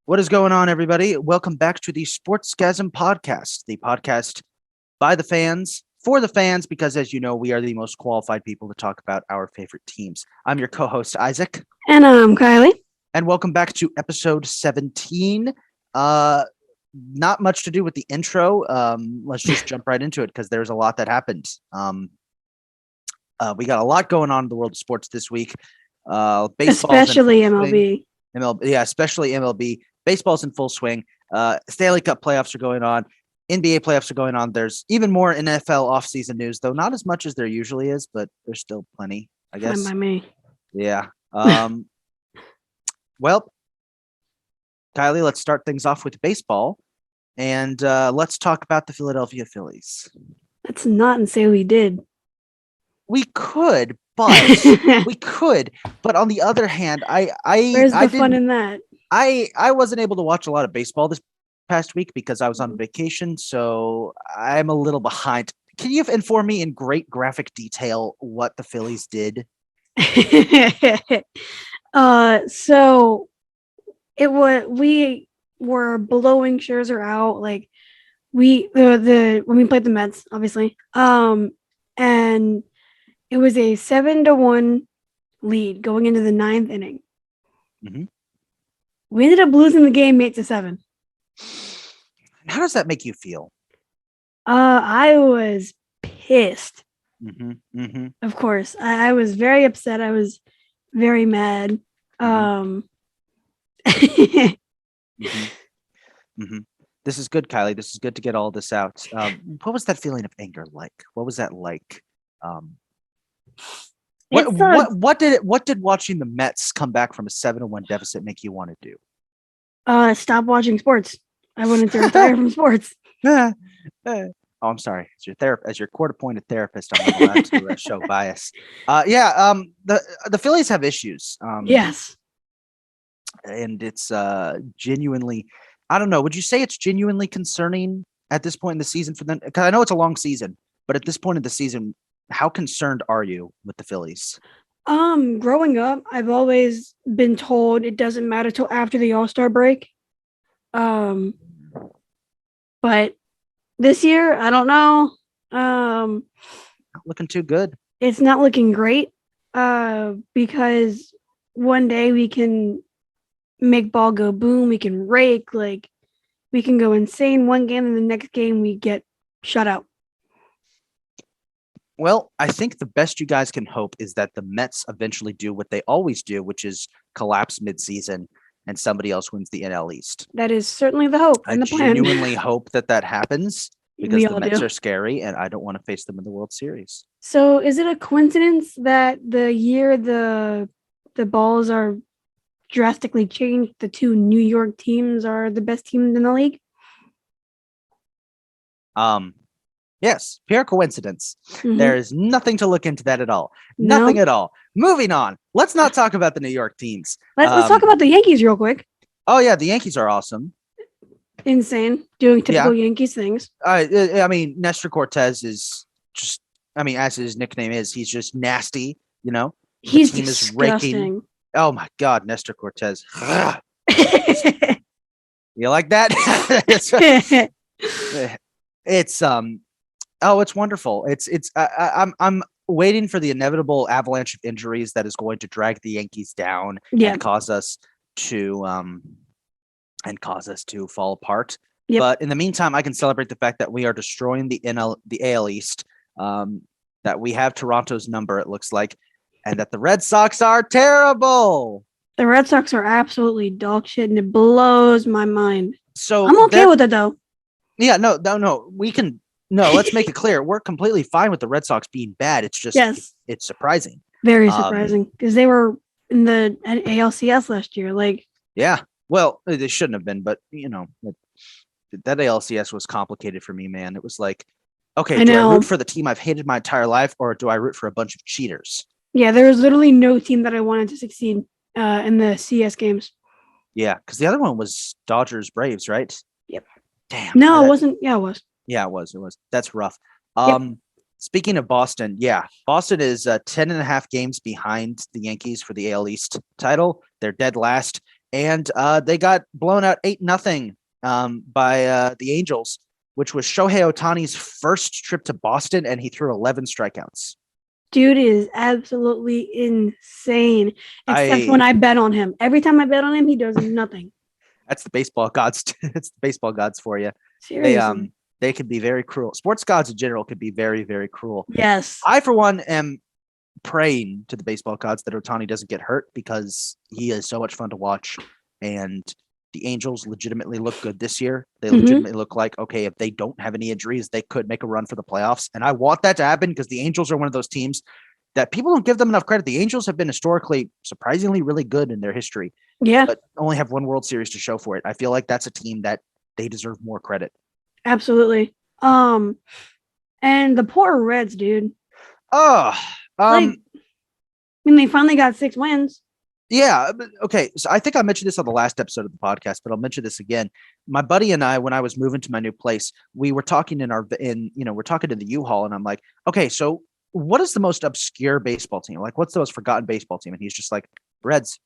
What is going on, everybody? Welcome back to the Sportsgasm Podcast, the podcast by the fans, for the fans, because as you know, we are the most qualified people to talk about our favorite teams. I'm your co-host, Isaac. And I'm Kylee. And welcome back to episode 17. Not much to do with the intro. Let's just jump right into it because there's a lot that happened. We got a lot going on in the world of sports this week. Especially MLB. Yeah, especially MLB. Baseball's in full swing. Stanley Cup playoffs are going on. NBA playoffs are going on. There's even more NFL offseason news, though not as much as there usually is, but there's still plenty, I guess. Fine by me. Yeah. Well, Kylee, let's start things off with baseball, and let's talk about the Philadelphia Phillies. Let's not and say we did. We could, but on the other hand, Where's the fun in that? I wasn't able to watch a lot of baseball this past week because I was on vacation, so I'm a little behind. Can you inform me in great graphic detail what the Phillies did? So we were blowing Scherzer out, like when we played the Mets, obviously. And it was a 7-1 lead going into the 9th inning. Mm-hmm. We ended up losing the game 8-7. How does that make you feel? I was pissed. Mm-hmm. Mm-hmm. Of course, I was very upset. I was very mad. Mm-hmm. Mm-hmm. This is good, Kylee. This is good to get all this out. What was that feeling of anger like? What was that like? What did watching the Mets come back from a 7-1 deficit make you want to do? Stop watching sports. I wanted to retire from sports. Oh, I'm sorry. As your court-appointed therapist, I'm not allowed to show bias. The Phillies have issues. Yes, and it's genuinely. I don't know. Would you say it's genuinely concerning at this point in the season for them? Because I know it's a long season, but at this point in the season, how concerned are you with the Phillies? Growing up, I've always been told it doesn't matter till after the All-Star break. But this year, I don't know. Not looking too good. It's not looking great. Because one day we can make ball go boom, we can rake, like we can go insane one game, and the next game we get shut out. Well, I think the best you guys can hope is that the Mets eventually do what they always do, which is collapse midseason and somebody else wins the NL East. That is certainly the hope and the plan. I genuinely hope that happens because the Mets are scary and I don't want to face them in the World Series. So is it a coincidence that the year the balls are drastically changed, the two New York teams are the best teams in the league? Yes, pure coincidence. Mm-hmm. There is nothing to look into that at all. Nothing at all. Moving on. Let's not talk about the New York teams. Let's talk about the Yankees real quick. Oh, yeah, the Yankees are awesome. Insane. Doing typical Yankees things. I mean, Nestor Cortez is just, as his nickname is, he's just nasty, you know? He's disgusting. Oh, my God, Nestor Cortez. You like that? It's wonderful. I'm waiting for the inevitable avalanche of injuries that is going to drag the Yankees down and cause us to fall apart. Yep. But in the meantime, I can celebrate the fact that we are destroying the AL East, that we have Toronto's number, it looks like, and that the Red Sox are terrible. The Red Sox are absolutely dog shit, and it blows my mind. So I'm okay with it, though. Yeah, no. We can. No, let's make it clear. We're completely fine with the Red Sox being bad. It's just, it's surprising. Very surprising because they were in the ALCS last year. Yeah, well, they shouldn't have been, but that ALCS was complicated for me, man. It was like, okay, do I root for the team I've hated my entire life, or do I root for a bunch of cheaters? Yeah, there was literally no team that I wanted to succeed in the CS games. Yeah, because the other one was Dodgers Braves, right? Yep. Damn. No, it wasn't. Yeah, it was. Yeah, it was. That's rough. Yep. Speaking of Boston, Boston is 10.5 games behind the Yankees for the AL East title. They're dead last. and they got blown out 8-0 by the Angels, which was Shohei Ohtani's first trip to Boston, and he threw 11 strikeouts. Dude is absolutely insane. Except when I bet on him. Every time I bet on him, he does nothing. That's the baseball gods. It's the baseball gods for you. Seriously. They can be very cruel. Sports gods in general can be very, very cruel. Yes. I, for one, am praying to the baseball gods that Ohtani doesn't get hurt because he is so much fun to watch. And the Angels legitimately look good this year. They legitimately look like, okay, if they don't have any injuries, they could make a run for the playoffs. And I want that to happen because the Angels are one of those teams that people don't give them enough credit. The Angels have been historically surprisingly really good in their history. Yeah. But only have one World Series to show for it. I feel like that's a team that they deserve more credit. Absolutely. And the poor Reds, dude. They finally got 6 wins. Yeah. Okay. So I think I mentioned this on the last episode of the podcast, but I'll mention this again. My buddy and I, when I was moving to my new place, we were talking we're talking in the U-Haul, and I'm like, okay, so what is the most obscure baseball team? Like, what's the most forgotten baseball team? And he's just like, Reds.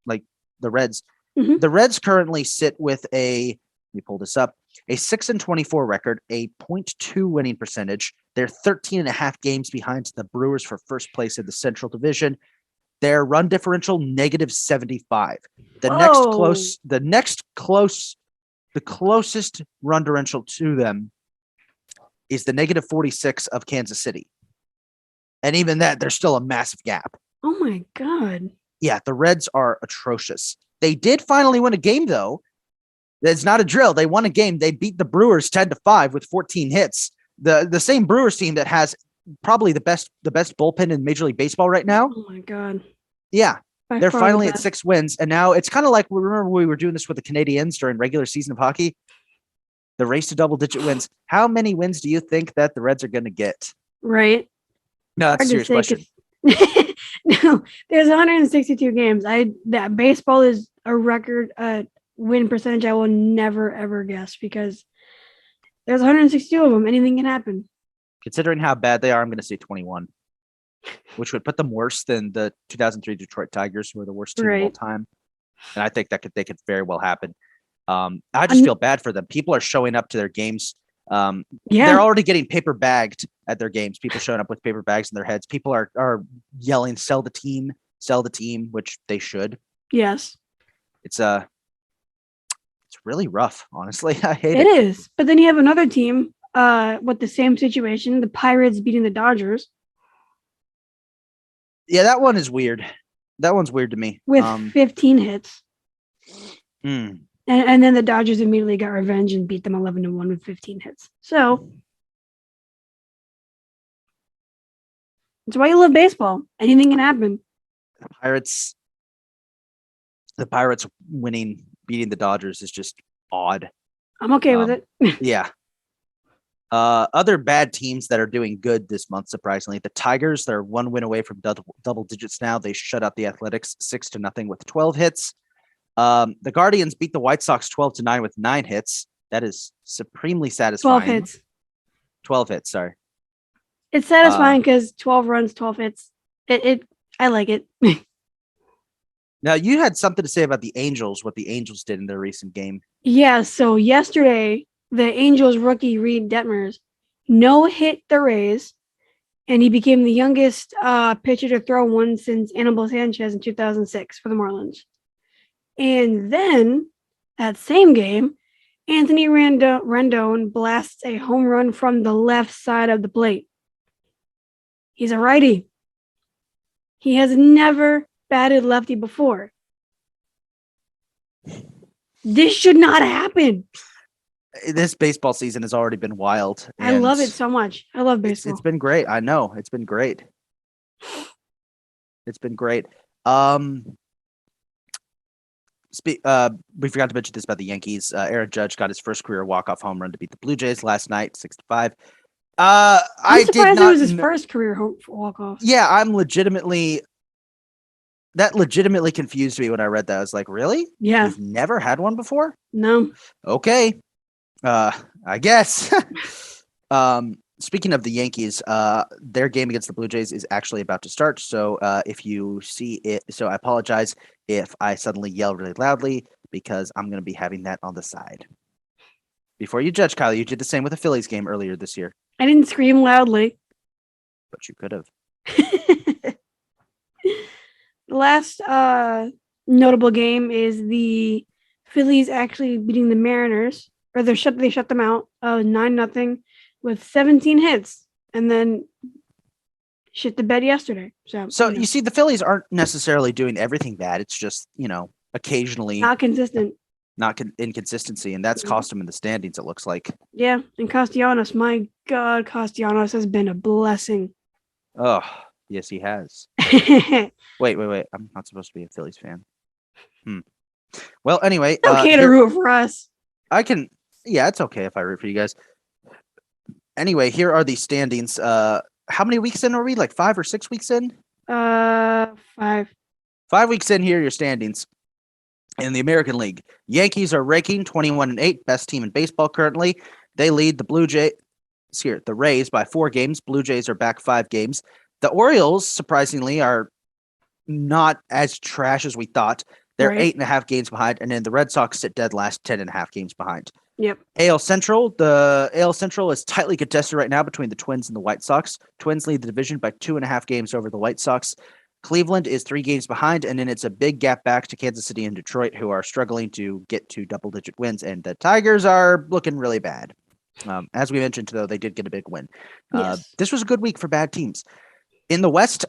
Like the Reds. Mm-hmm. The Reds currently sit with let me pull this up, a 6-24 record, a .2 winning percentage. They're 13.5 games behind the Brewers for first place in the Central Division. Their run differential -75. The closest run differential to them is the -46 of Kansas City. And even that, there's still a massive gap. Oh my God. Yeah, the Reds are atrocious. They did finally win a game, though. It's not a drill. They won a game. They beat the Brewers 10-5 with 14 hits. The same Brewers team that has probably the best bullpen in Major League Baseball right now. Oh my God. Yeah. They're finally at 6 wins. And now it's kind of like, remember we were doing this with the Canadiens during regular season of hockey? The race to double-digit wins. How many wins do you think that the Reds are going to get? Right. No, that's a serious question. No, there's 162 games. That baseball is a record win percentage I will never ever guess because there's 162 of them. Anything can happen. Considering how bad they are, I'm going to say 21, which would put them worse than the 2003 Detroit Tigers, who are the worst team of all time. And I think they could very well happen. I just feel bad for them. People are showing up to their games. They're already getting paper bagged at their games. People showing up with paper bags in their heads. People are yelling, sell the team, which they should. Yes. It's really rough, honestly. I hate it. It is. But then you have another team with the same situation, the Pirates beating the Dodgers. Yeah, that one is weird. That one's weird to me. With 15 hits. Mm. And then the Dodgers immediately got revenge and beat them 11-1 with 15 hits. So that's why you love baseball. Anything can happen. The Pirates beating the Dodgers is just odd. I'm okay with it. Yeah. Other bad teams that are doing good this month, surprisingly, the Tigers, they're 1 win away from double digits now. They shut out the Athletics 6-0 with 12 hits. The Guardians beat the White Sox 12-9 with 9 hits. That is supremely satisfying. 12 hits, sorry. It's satisfying because 12 runs, 12 hits. I like it. Now, you had something to say about the Angels, what the Angels did in their recent game. Yeah, so yesterday, the Angels rookie Reed Detmers no-hit the Rays, and he became the youngest pitcher to throw one since Anibal Sanchez in 2006 for the Marlins. And then, that same game, Anthony Rendon blasts a home run from the left side of the plate. He's a righty. He has never batted lefty before. This should not happen. This baseball season has already been wild. I love it so much. I love baseball. It's been great. I know. It's been great. It's been great. We forgot to mention this about the Yankees. Aaron Judge got his first career walk-off home run to beat the Blue Jays last night, 6-5. I'm surprised it was his first career walk-off. Yeah, that legitimately confused me when I read that. I was like, really? Yeah. You've never had one before? No. Okay. I guess. speaking of the Yankees, their game against the Blue Jays is actually about to start. So if you see it, so I apologize if I suddenly yell really loudly because I'm going to be having that on the side. Before you judge, Kylie, you did the same with the Phillies game earlier this year, I didn't scream loudly. but you could have. The last notable game is the Phillies actually beating the Mariners, or they shut them out 9-0 with 17 hits, and then shit the bed yesterday. So you see, the Phillies aren't necessarily doing everything bad. It's just occasionally not consistent. Inconsistency, and that's cost them in the standings. It looks like. Yeah, and Castellanos, my God, Castellanos has been a blessing. Oh, yes, he has. Wait. I'm not supposed to be a Phillies fan. Well, anyway. It's okay to root for us. I can. Yeah, it's okay if I root for you guys. Anyway, here are the standings. How many weeks in are we? Like 5 or 6 weeks in? 5. 5 weeks in, here are your standings. In the American League, Yankees are raking 21-8, best team in baseball currently. They lead the Rays by 4 games. Blue Jays are back 5 games. The Orioles, surprisingly, are not as trash as we thought. They're 8.5 games behind, and then the Red Sox sit dead last 10.5 games behind. Yep. AL Central, the AL Central is tightly contested right now between the Twins and the White Sox. Twins lead the division by 2.5 games over the White Sox. Cleveland is 3 games behind, and then it's a big gap back to Kansas City and Detroit, who are struggling to get to double-digit wins, and the Tigers are looking really bad. As we mentioned, though, they did get a big win. Yes. This was a good week for bad teams. In the West,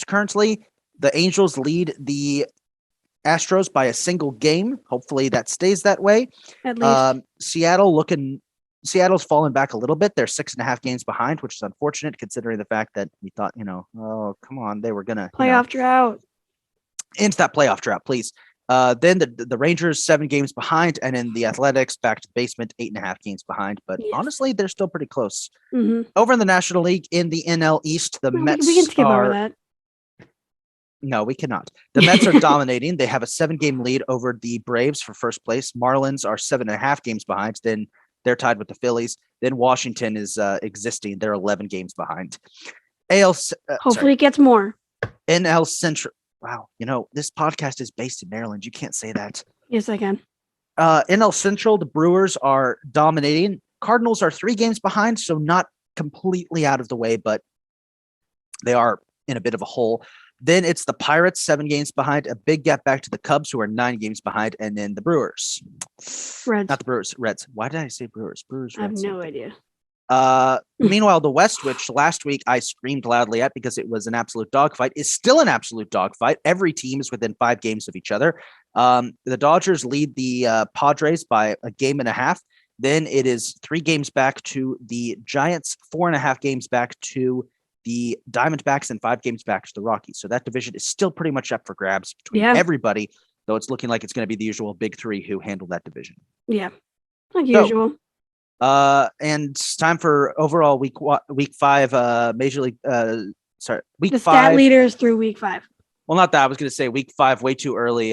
currently, the Angels lead the Astros by a single game. Hopefully that stays that way. At least. Seattle's fallen back a little bit. They're 6.5 games behind, which is unfortunate considering the fact that we thought, oh, come on, they were going to playoff drought. Into that playoff drought, please. Then the Rangers 7 games behind, and then the Athletics back to the basement 8.5 games behind. But honestly, they're still pretty close. Mm-hmm. Over in the National League, in the NL East, the Mets we can skip over that. No, we cannot. The Mets are dominating. They have a 7-game lead over the Braves for first place. Marlins are 7.5 games behind. Then they're tied with the Phillies. Then Washington is existing. They're 11 games behind. Hopefully it gets more. NL Central. Wow. This podcast is based in Maryland. You can't say that. Yes, I can. NL Central, the Brewers are dominating. Cardinals are 3 games behind, so not completely out of the way, but they are in a bit of a hole. Then it's the Pirates, 7 games behind, a big gap back to the Cubs, who are 9 games behind, and then the Brewers. Reds. Not the Brewers, Reds. Why did I say Brewers? Brewers, Reds. I have no idea. Meanwhile, the West, which last week I screamed loudly at because it was an absolute dogfight, is still an absolute dogfight. Every team is within 5 games of each other. The Dodgers lead the Padres by a game and a half. Then it is 3 games back to the Giants, 4.5 games back to the Diamondbacks, and 5 games back to the Rockies. So that division is still pretty much up for grabs between everybody, though it's looking like it's going to be the usual big 3 who handle that division. Yeah, like usual. And it's time for overall week 5 Major League. Week 5. Stat leaders through week 5. Well, not that. I was going to say week 5 way too early.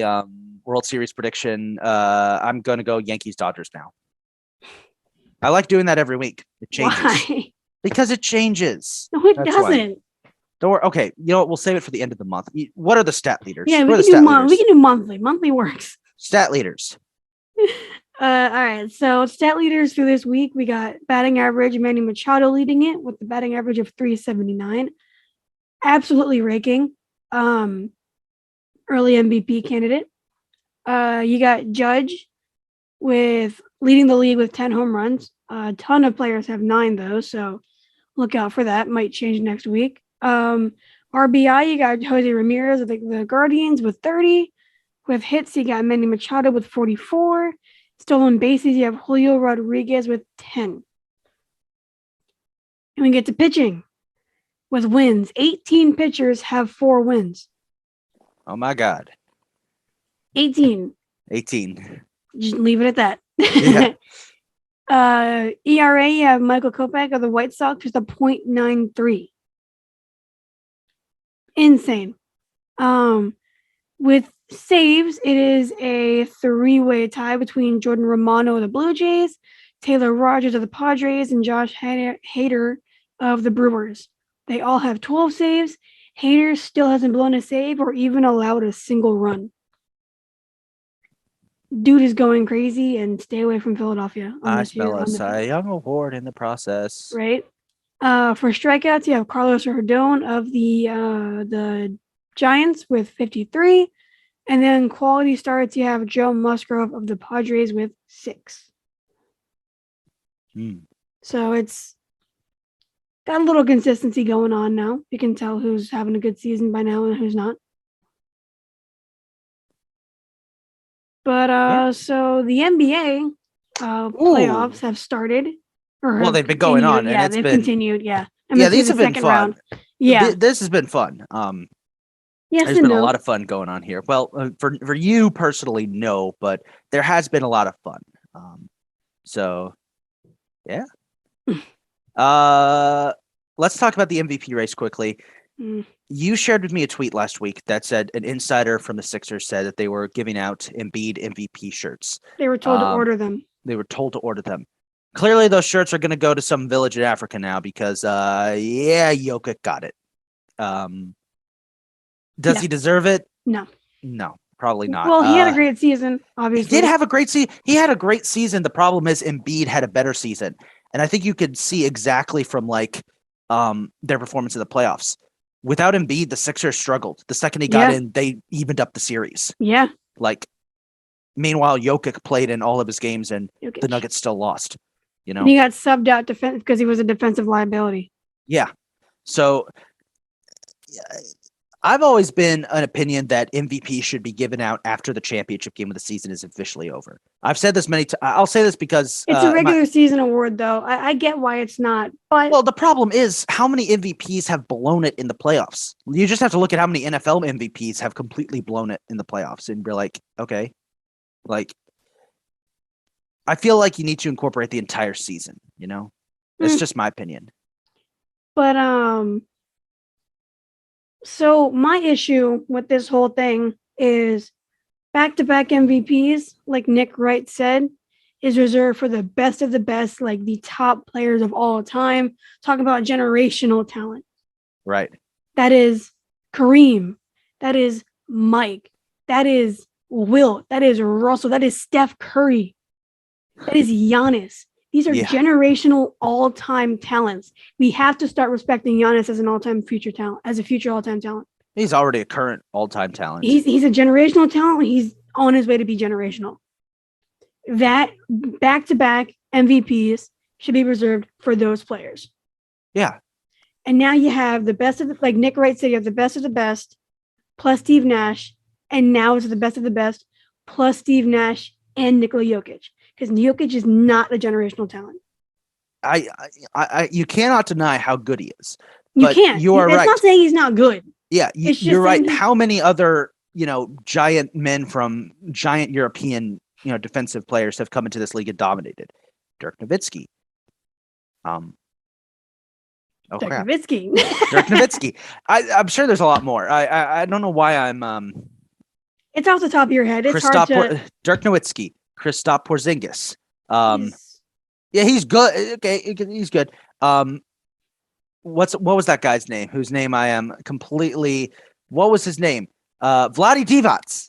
World Series prediction. I'm going to go Yankees Dodgers now. I like doing that every week. It changes. Why? Because it changes. No, it doesn't. Don't worry. Okay, you know what? We'll save it for the end of the month. What are the stat leaders? Yeah, we can do monthly. Monthly works. Stat leaders. All right. So stat leaders through this week, we got batting average, Manny Machado leading it with the batting average of 379. Absolutely raking. Early MVP candidate. You got Judge with leading the league with 10 home runs. A ton of players have 9 though, so look out for that. Might change next week. RBI, you got Jose Ramirez of the Guardians with 30. With hits, you got Manny Machado with 44. Stolen bases, you have Julio Rodriguez with 10. And we get to pitching with wins. 18 pitchers have 4 wins. Oh my God. 18. Just leave it at that. Yeah. ERA, you have Michael Kopech of the White Sox with a .93. Insane. With saves, it is a 3-way tie between Jordan Romano of the Blue Jays, Taylor Rogers of the Padres, and Josh Hader of the Brewers. They all have 12 saves. Hader still hasn't blown a save or even allowed a single run. Dude is going crazy, and stay away from Philadelphia. I smell a Cy Young award in the process. Right. For strikeouts, you have Carlos Rodon of the Giants with 53. And then quality starts, you have Joe Musgrove of the Padres with 6. So it's got a little consistency going on now. You can tell who's having a good season by now and who's not. But so the NBA playoffs have started. Well, they've been going on. Yeah, and they've been, continued. Yeah. Yeah, these have been fun. Round. Yeah. This has been fun. Yes, there's been a lot of fun going on here. Well, for you personally, no, but there has been a lot of fun. So, yeah. Let's talk about the MVP race quickly. You shared with me a tweet last week that said an insider from the Sixers said that they were giving out Embiid MVP shirts. They were told to order them. They were told to order them. Clearly, those shirts are going to go to some village in Africa now because, Jokic got it. Does he deserve it? No. No, probably not. Well, he had a great season, obviously. He did have a great season. He had a great season. The problem is Embiid had a better season. And I think you could see exactly from their performance in the playoffs. Without Embiid, the Sixers struggled. The second he got in, they evened up the series. Yeah. Meanwhile, Jokic played in all of his games and the Nuggets still lost. And he got subbed out because he was a defensive liability. Yeah. So I've always been an opinion that MVP should be given out after the championship game of the season is officially over. I've said this many times. I'll say this because it's a regular season award, though. I get why it's not. But the problem is how many MVPs have blown it in the playoffs. You just have to look at how many NFL MVPs have completely blown it in the playoffs, and be like, okay, I feel like you need to incorporate the entire season. It's just my opinion. But so my issue with this whole thing is back-to-back MVPs, like Nick Wright said, is reserved for the best of the best, like the top players of all time. Talking about generational talent. Right. That is Kareem. That is Mike. That is Wilt. That is Russell. That is Steph Curry. That is Giannis. These are generational all-time talents. We have to start respecting Giannis as an all-time future talent, as a future all-time talent. He's already a current all-time talent. He's a generational talent. He's on his way to be generational. That back-to-back MVPs should be reserved for those players. Yeah. And now you have the best of like Nick Wright said, you have the best of the best plus Steve Nash, and now it's the best of the best plus Steve Nash and Nikola Jokic. Because Jokic is not a generational talent. You cannot deny how good he is. You can't. You are right. It's not saying he's not good. Yeah, you're right. How many other giant men from giant European defensive players have come into this league and dominated? Dirk Nowitzki. Dirk Nowitzki. Dirk Nowitzki. I'm sure there's a lot more. I don't know why I'm. It's off the top of your head. It's hard to. Dirk Nowitzki. Kristaps Porzingis. Yeah, he's good. Okay, he's good. What was that guy's name? Whose name I am completely. What was his name? Vlade Divac.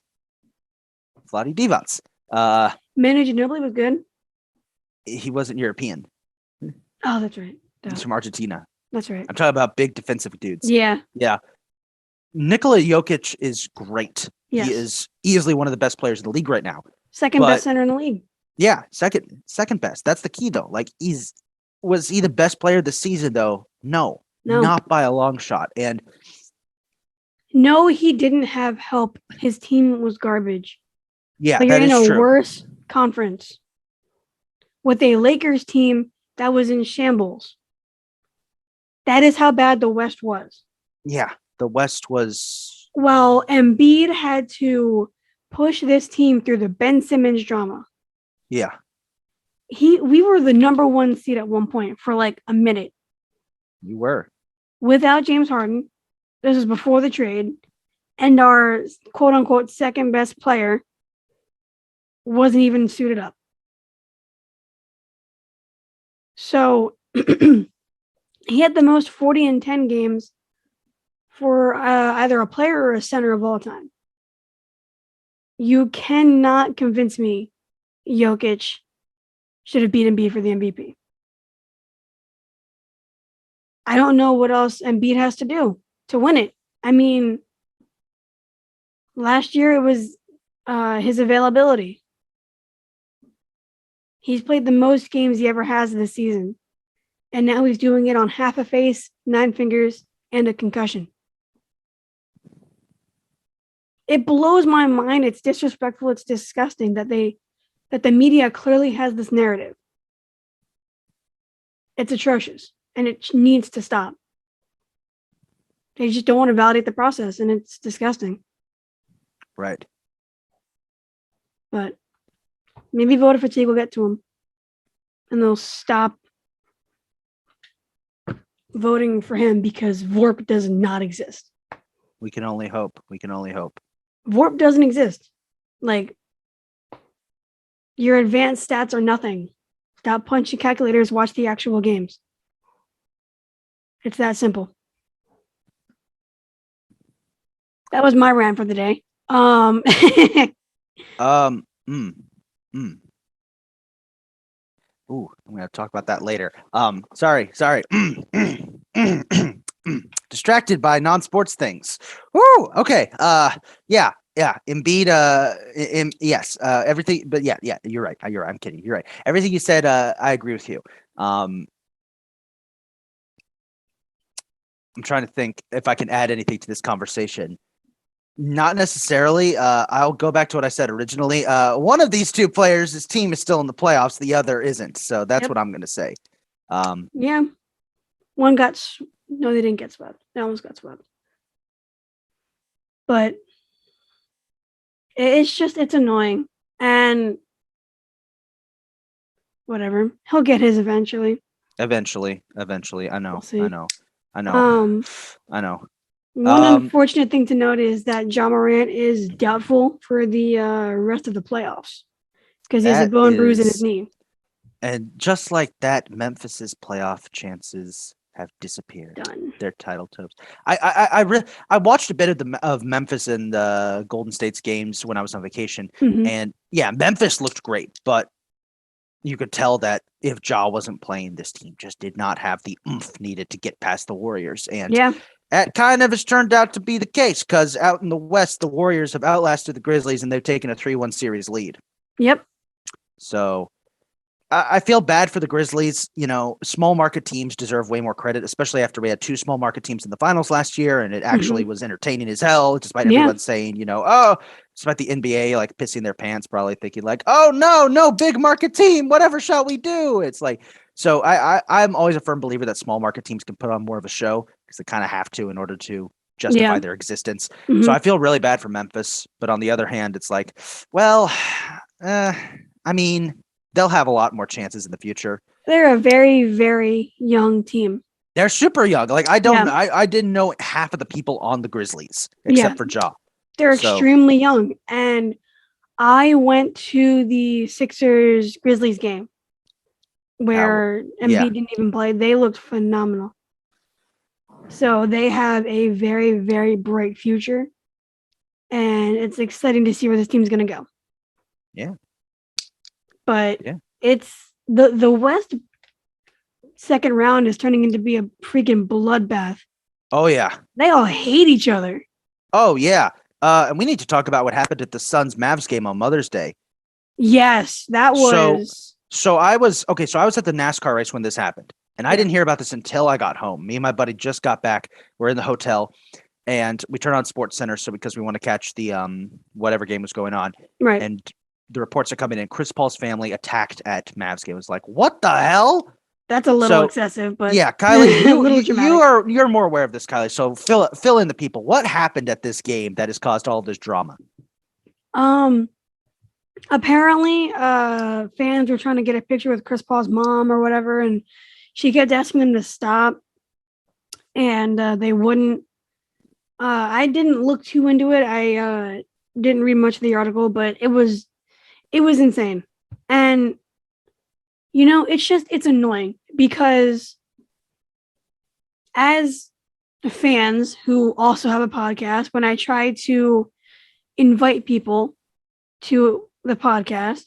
Manu Ginobili was good. He wasn't European. Oh, that's right. He's from Argentina. That's right. I'm talking about big defensive dudes. Yeah. Nikola Jokic is great. Yes. He is easily one of the best players in the league right now. Second best center in the league. Yeah, second best. That's the key, though. Was he the best player this season, though? No, not by a long shot. And no, he didn't have help. His team was garbage. Yeah, but you're in a worse conference with a Lakers team that was in shambles. That is how bad the West was. Yeah, the West was. Well, Embiid had to push this team through the Ben Simmons drama. Yeah. We were the number 1 seed at one point for like a minute. You were. Without James Harden. This is before the trade. And our quote unquote second best player wasn't even suited up. So he had the most 40 and 10 games for either a player or a center of all time. You cannot convince me Jokic should have beat Embiid for the MVP. I don't know what else Embiid has to do to win it. I mean, last year it was his availability. He's played the most games he ever has this season. And now he's doing it on half a face, 9 fingers, and a concussion. It blows my mind. It's disrespectful. It's disgusting that the media clearly has this narrative. It's atrocious, and it needs to stop. They just don't want to validate the process, and it's disgusting. Right. But maybe voter fatigue will get to them, and they'll stop voting for him because VORP does not exist. We can only hope. VORP doesn't exist. Like, your advanced stats are nothing. Stop punching calculators, watch the actual games. It's that simple. That was my rant for the day. Ooh, I'm gonna talk about that later. Sorry. Distracted by non-sports things. Woo. Okay. Yeah. Embiid. Yes. Everything. But yeah. You're right. I'm kidding. You're right. Everything you said. I agree with you. I'm trying to think if I can add anything to this conversation. Not necessarily. I'll go back to what I said originally. One of these two players, his team is still in the playoffs. The other isn't. So that's what I'm going to say. Yeah. One got... No, they didn't get swept. They almost got swept. But it's annoying. And whatever. He'll get his eventually. Eventually. I know. We'll I know. One unfortunate thing to note is that Ja Morant is doubtful for the rest of the playoffs because he has a bone bruise in his knee. And just like that, Memphis's playoff chances have disappeared. Done. Their title hopes. I watched a bit of Memphis and the Golden State's games when I was on vacation, and yeah, Memphis looked great, but you could tell that if Ja wasn't playing, this team just did not have the oomph needed to get past the Warriors, and that kind of has turned out to be the case because out in the West, the Warriors have outlasted the Grizzlies and they've taken a 3-1 series lead. Yep. So I feel bad for the Grizzlies. You know, small market teams deserve way more credit, especially after we had 2 small market teams in the finals last year, and it actually was entertaining as hell, despite everyone saying, despite the NBA like pissing their pants, probably thinking like, oh no, big market team, whatever shall we do? It's like, so I'm always a firm believer that small market teams can put on more of a show because they kind of have to in order to justify their existence. So I feel really bad for Memphis, but on the other hand, it's like, well, I mean, they'll have a lot more chances in the future. They're a very, very young team. They're super young. Like I didn't know half of the people on the Grizzlies except for Ja. They're extremely young. And I went to the Sixers Grizzlies game where Embiid didn't even play. They looked phenomenal. So they have a very, very bright future. And it's exciting to see where this team's going to go. Yeah. But it's the West second round is turning into be a freaking bloodbath. Oh, yeah. They all hate each other. Oh, yeah. And we need to talk about what happened at the Suns Mavs game on Mother's Day. Yes, that was. So I was at the NASCAR race when this happened. And I didn't hear about this until I got home. Me and my buddy just got back. We're in the hotel. And we turn on Sports Center because we want to catch the whatever game was going on. Right. And the reports are coming in. Chris Paul's family attacked at Mavs game. It was like, what the hell? That's a little excessive, but yeah, Kylee, you're more aware of this, Kylie. So fill in the people. What happened at this game that has caused all this drama? Apparently, fans were trying to get a picture with Chris Paul's mom or whatever, and she kept asking them to stop, and they wouldn't. I didn't look too into it. I didn't read much of the article, but it was insane. And, it's annoying. because as fans who also have a podcast, when I try to invite people to the podcast,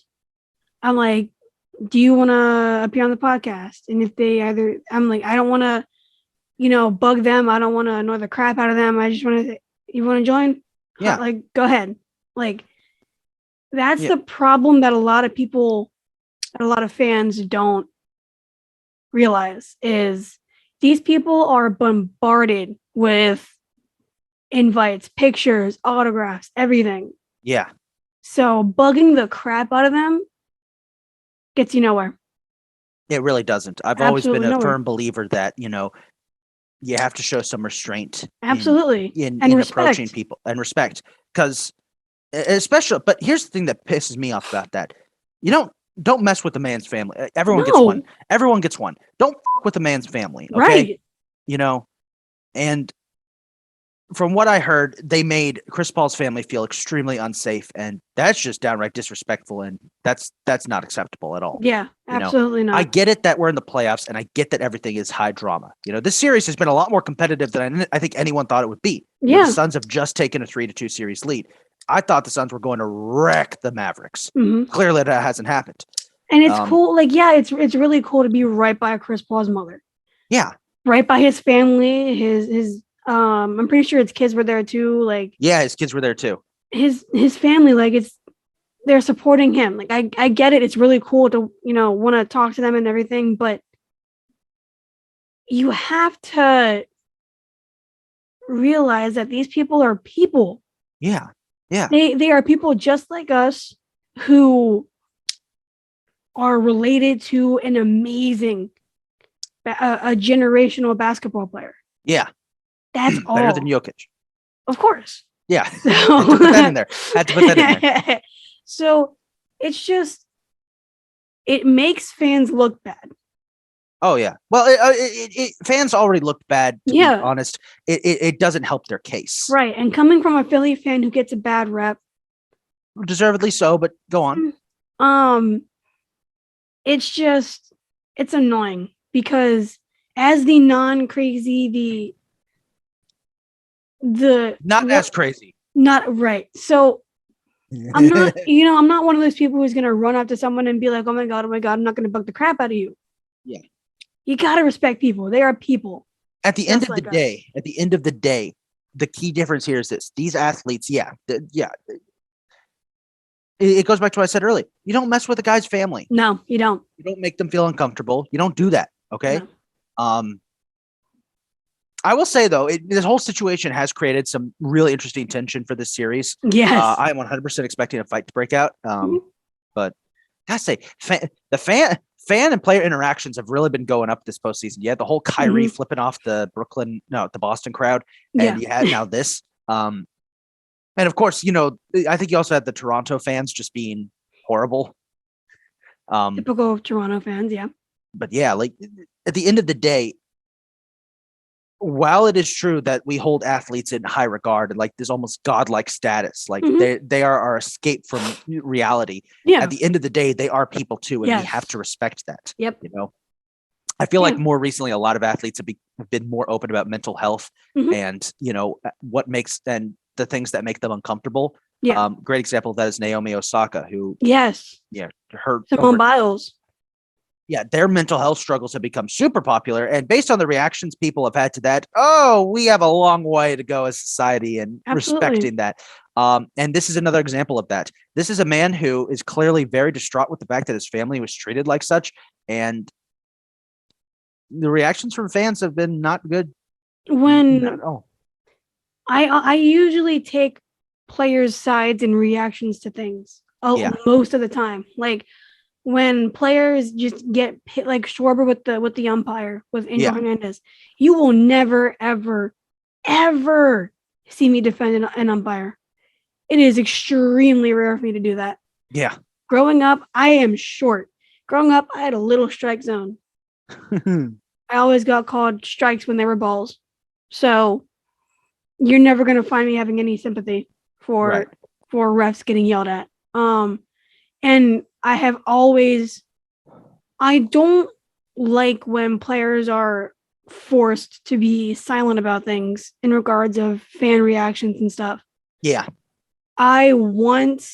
I'm like, do you want to appear on the podcast? And if they either, I'm like, I don't want to, bug them. I don't want to annoy the crap out of them. I just want to, you want to join? Yeah. Like, go ahead. Like, that's Yeah. the problem that a lot of people, a lot of fans don't realize is these people are bombarded with invites, pictures, autographs, everything. Yeah. So bugging the crap out of them gets you nowhere. It really doesn't. I've always been Absolutely a nowhere. firm believer that, you have to show some restraint Absolutely. in And approaching respect. people and respect. Because especially, but here's the thing that pisses me off about that. You don't mess with the man's family. Everyone gets No. one. Everyone gets one. Don't fuck with the man's family. Okay. Right. And from what I heard, they made Chris Paul's family feel extremely unsafe, and that's just downright disrespectful, and that's not acceptable at all. Yeah, absolutely not. I get it that we're in the playoffs, and I get that everything is high drama. This series has been a lot more competitive than I think anyone thought it would be. Yeah. The Suns have just taken a 3-2 series lead. I thought the Suns were going to wreck the Mavericks. Mhm. Clearly, that hasn't happened. And it's cool. Like, yeah, it's really cool to be right by Chris Paul's mother. Yeah. Right by his family. His I'm pretty sure his kids were there too. Like, yeah, his kids were there too. His family, like, they're supporting him. Like, I get it. It's really cool to want to talk to them and everything, but you have to realize that these people are people. Yeah. Yeah. They are people just like us who are related to an amazing, a generational basketball player. Yeah. That's all. Better than Jokic. Of course. Yeah. Had to put that in there. So it's just, it makes fans look bad. Oh, yeah. Well, fans already looked bad, to be honest. It doesn't help their case. Right. And coming from a Philly fan who gets a bad rep. Deservedly so, but go on. It's annoying because as the non-crazy, as crazy. Not right. So I'm not, I'm not one of those people who's going to run up to someone and be like, oh my God, I'm not going to bug the crap out of you. Yeah. You got to respect people. They are people. At the end of the day, the key difference here is this. These athletes, it goes back to what I said earlier. You don't mess with a guy's family. No, you don't. You don't make them feel uncomfortable. You don't do that. Okay. No. I will say though, this whole situation has created some really interesting tension for this series. Yes. I am 100% expecting a fight to break out. But I say the fan and player interactions have really been going up this postseason. You had the whole Kyrie flipping off the Boston crowd, and you had now this. And of course, I think you also had the Toronto fans just being horrible. Typical Toronto fans, yeah. But yeah, like at the end of the day, while it is true that we hold athletes in high regard and like this almost godlike status, like they are our escape from reality. Yeah. At the end of the day, they are people too, and we have to respect that. Yep. I feel like more recently, a lot of athletes have been more open about mental health and what makes and the things that make them uncomfortable. Yeah. Great example of that is Naomi Osaka, who her Simone Biles. Yeah, their mental health struggles have become super popular. And based on the reactions people have had to that, we have a long way to go as society and respecting that. And this is another example of that. This is a man who is clearly very distraught with the fact that his family was treated like such. And the reactions from fans have been not good. I usually take players' sides and reactions to things most of the time. Like, when players just get hit like Schwarber with the umpire with Angel Hernandez, you will never, ever, ever see me defend an umpire. It is extremely rare for me to do that. Yeah. Growing up, I am short. Growing up, I had a little strike zone. I always got called strikes when they were balls. So you're never going to find me having any sympathy for refs getting yelled at. And I have always, I don't like when players are forced to be silent about things in regards of fan reactions and stuff. Yeah. I want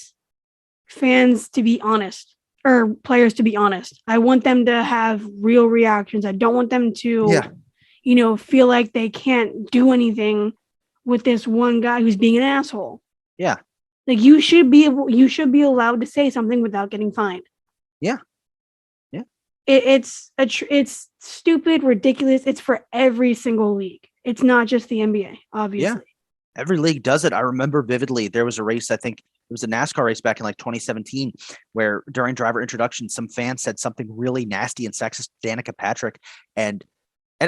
fans to be honest, or players to be honest. I want them to have real reactions. I don't want them to, feel like they can't do anything with this one guy who's being an asshole. Yeah. Like you should be allowed to say something without getting fined. Yeah. Yeah. It's stupid, ridiculous. It's for every single league. It's not just the NBA, obviously. Yeah. Every league does it. I remember vividly there was a race, I think it was a NASCAR race back in like 2017, where during driver introduction, some fan said something really nasty and sexist to Danica Patrick. And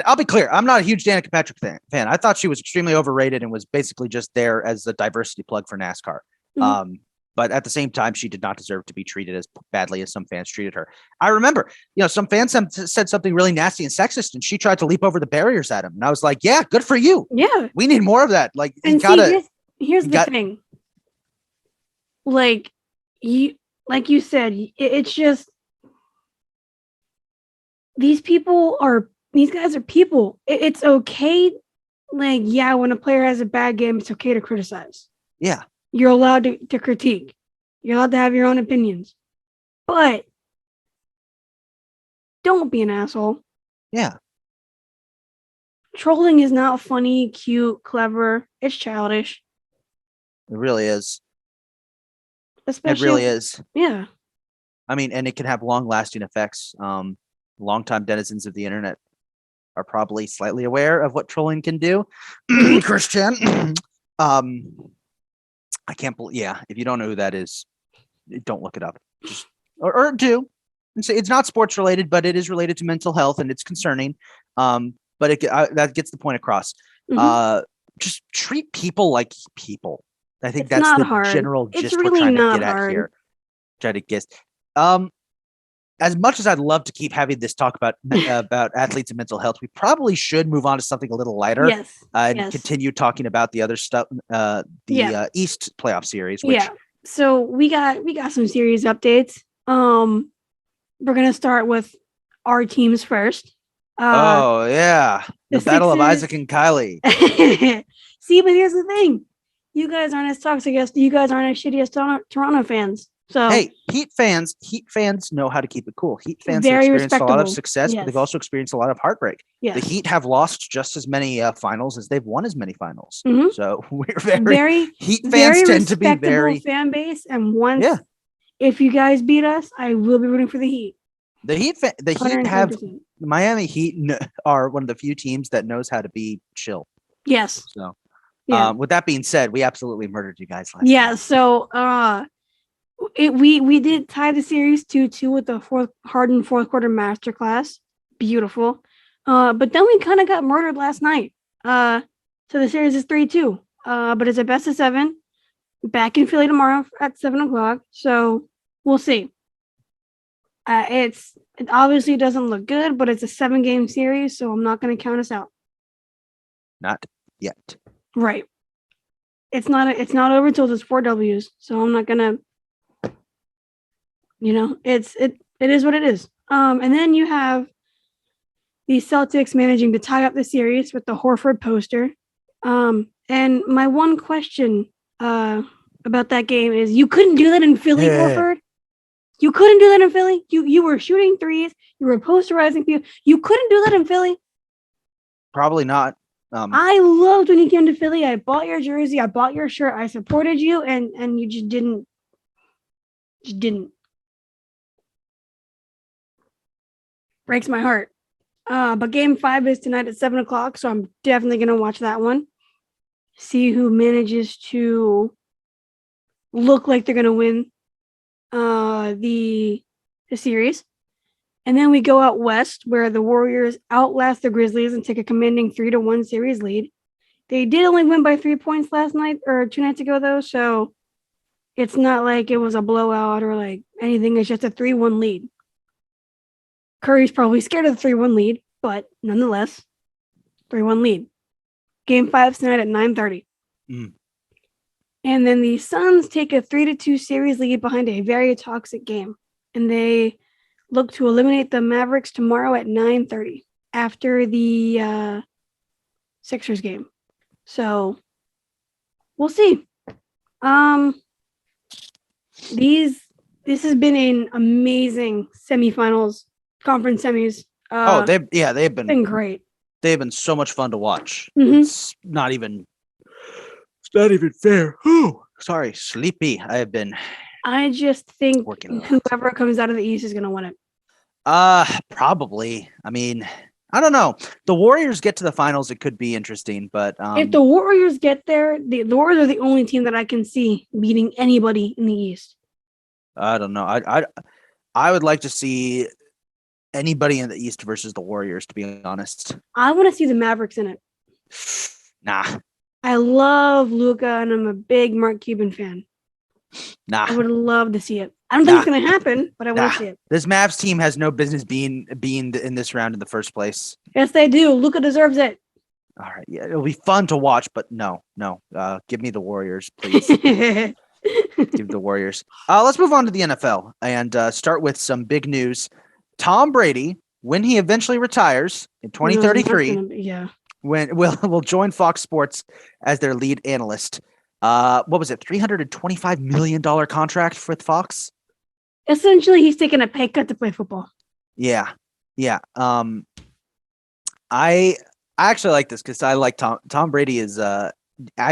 I'll be clear, I'm not a huge Danica Patrick fan. I thought she was extremely overrated and was basically just there as a diversity plug for NASCAR. Mm-hmm. But at the same time, she did not deserve to be treated as badly as some fans treated her. I remember, some fans said something really nasty and sexist, and she tried to leap over the barriers at him. And I was like, yeah, good for you. Yeah. We need more of that. Like, and here's the thing. Like you said, it's just these guys are people. It's okay. Like, yeah, when a player has a bad game, it's okay to criticize. Yeah. You're allowed to critique. You're allowed to have your own opinions. But don't be an asshole. Yeah. Trolling is not funny, cute, clever. It's childish. It really is. Especially, it really is. Yeah. I mean, and it can have long-lasting effects. Longtime denizens of the internet are probably slightly aware of what trolling can do. Christian. I can't believe. Yeah, if you don't know who that is, don't look it up. Just or do. And say it's not sports related, but it is related to mental health, and it's concerning. But that gets the point across. Mm-hmm. Just treat people like people. I think that's the hard. general gist it's really we're trying to get hard. at here. Try to guess. As much as I'd love to keep having this talk about athletes and mental health, we probably should move on to something a little lighter. Yes. And continue talking about the other stuff, East playoff series. Which, so we got some series updates. We're gonna start with our teams first. The Battle of Isaac and Kylee. See, but here's the thing: you guys aren't as toxic as you guys aren't as shitty as Toronto fans. So hey, Heat fans know how to keep it cool. Heat fans have experienced a lot of success, but they've also experienced a lot of heartbreak. Yes. The Heat have lost just as many finals as they've won as many finals. Mm-hmm. So we're very Heat fans tend to be very fan base. And once, if you guys beat us, I will be rooting for the Heat. The Heat have the Miami Heat are one of the few teams that knows how to be chill. Yes. So, with that being said, we absolutely murdered you guys last night. So, we did tie the series 2-2 with the Harden fourth quarter masterclass. Beautiful. But then we kind of got murdered last night. So the series is 3-2. But it's a best of 7. Back in Philly tomorrow at 7:00. So we'll see. It obviously doesn't look good, but it's a 7-game series, so I'm not going to count us out. Not yet. Right. It's not over until there's 4 W's. So I'm not gonna. It is what it is. And then you have the Celtics managing to tie up the series with the Horford poster. And my one question about that game is you couldn't do that in Philly, Horford. You couldn't do that in Philly. You were shooting threes. You were posterizing people. You couldn't do that in Philly. Probably not. I loved when you came to Philly. I bought your jersey. I bought your shirt. I supported you, and you just didn't. Breaks my heart. But game 5 is tonight at 7:00, so I'm definitely gonna watch that one. See who manages to look like they're gonna win the series. And then we go out west where the Warriors outlast the Grizzlies and take a commanding 3-1 series lead. They did only win by 3 points last night or 2 nights ago though, so it's not like it was a blowout or like anything. It's just a 3-1 lead. Curry's probably scared of the 3-1 lead, but nonetheless, 3-1 lead. Game 5 tonight at 9:30. And then the Suns take a 3-2 series lead behind a very toxic game. And they look to eliminate the Mavericks tomorrow at 9:30 after the Sixers game. So we'll see. This has been an amazing semifinals, conference semis. They've been great. They've been so much fun to watch. Mhm. It's not even fair. Whew, sorry, sleepy. I just think working a lot. whoever comes out of the East is going to win it. Probably. I mean, I don't know. The Warriors get to the finals, it could be interesting, but If the Warriors get there, the Warriors are the only team that I can see beating anybody in the East. I don't know. I would like to see anybody in the East versus the Warriors, to be honest. I want to see the Mavericks in it. Nah. I love Luka, and I'm a big Mark Cuban fan. Nah. I would love to see it. I don't think it's going to happen, but I want to see it. This Mavs team has no business being in this round in the first place. Yes, they do. Luka deserves it. All right. Yeah, it'll be fun to watch, but no. Give me the Warriors, please. Give the Warriors. Let's move on to the NFL and start with some big news. Tom Brady, when he eventually retires in 2033, when will join Fox Sports as their lead analyst. What was it? $325 million contract with Fox. Essentially, he's taking a pay cut to play football. Yeah. I actually like this because I like Tom Brady is a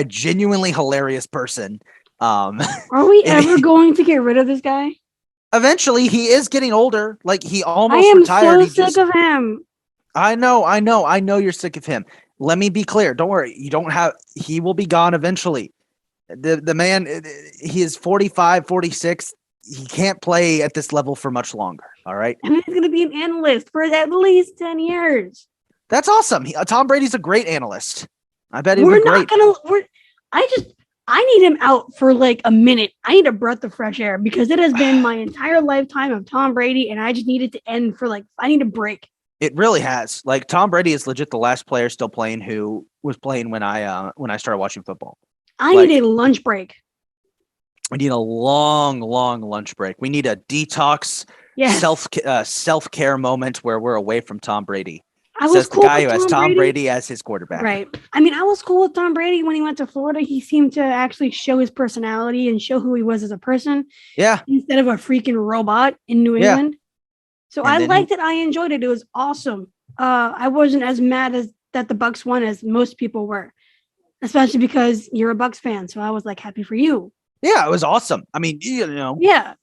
genuinely hilarious person. Are we ever going to get rid of this guy? Eventually, he is getting older. Like he almost I am retired. so sick of him. I know you're sick of him. Let me be clear. Don't worry. He will be gone eventually. The man, he is 45, 46. He can't play at this level for much longer. All right. And he's going to be an analyst for at least 10 years. That's awesome. Tom Brady's a great analyst. I bet he'd We're be great. not going to, I need him out for like a minute. I need a breath of fresh air because it has been my entire lifetime of Tom Brady, and I just need it to end for I need a break. It really has. Like Tom Brady is legit the last player still playing who was playing when I started watching football. I need a lunch break. We need a long lunch break. We need a detox, self-care moment where we're away from Tom Brady. Says the guy who has Tom Brady as his quarterback. Right. I mean, I was cool with Tom Brady when he went to Florida. He seemed to actually show his personality and show who he was as a person. Yeah. Instead of a freaking robot in New England. So I liked it. I enjoyed it. It was awesome. I wasn't as mad as that the Bucks won as most people were, especially because you're a Bucks fan. So I was like happy for you. Yeah, it was awesome. I mean, Yeah.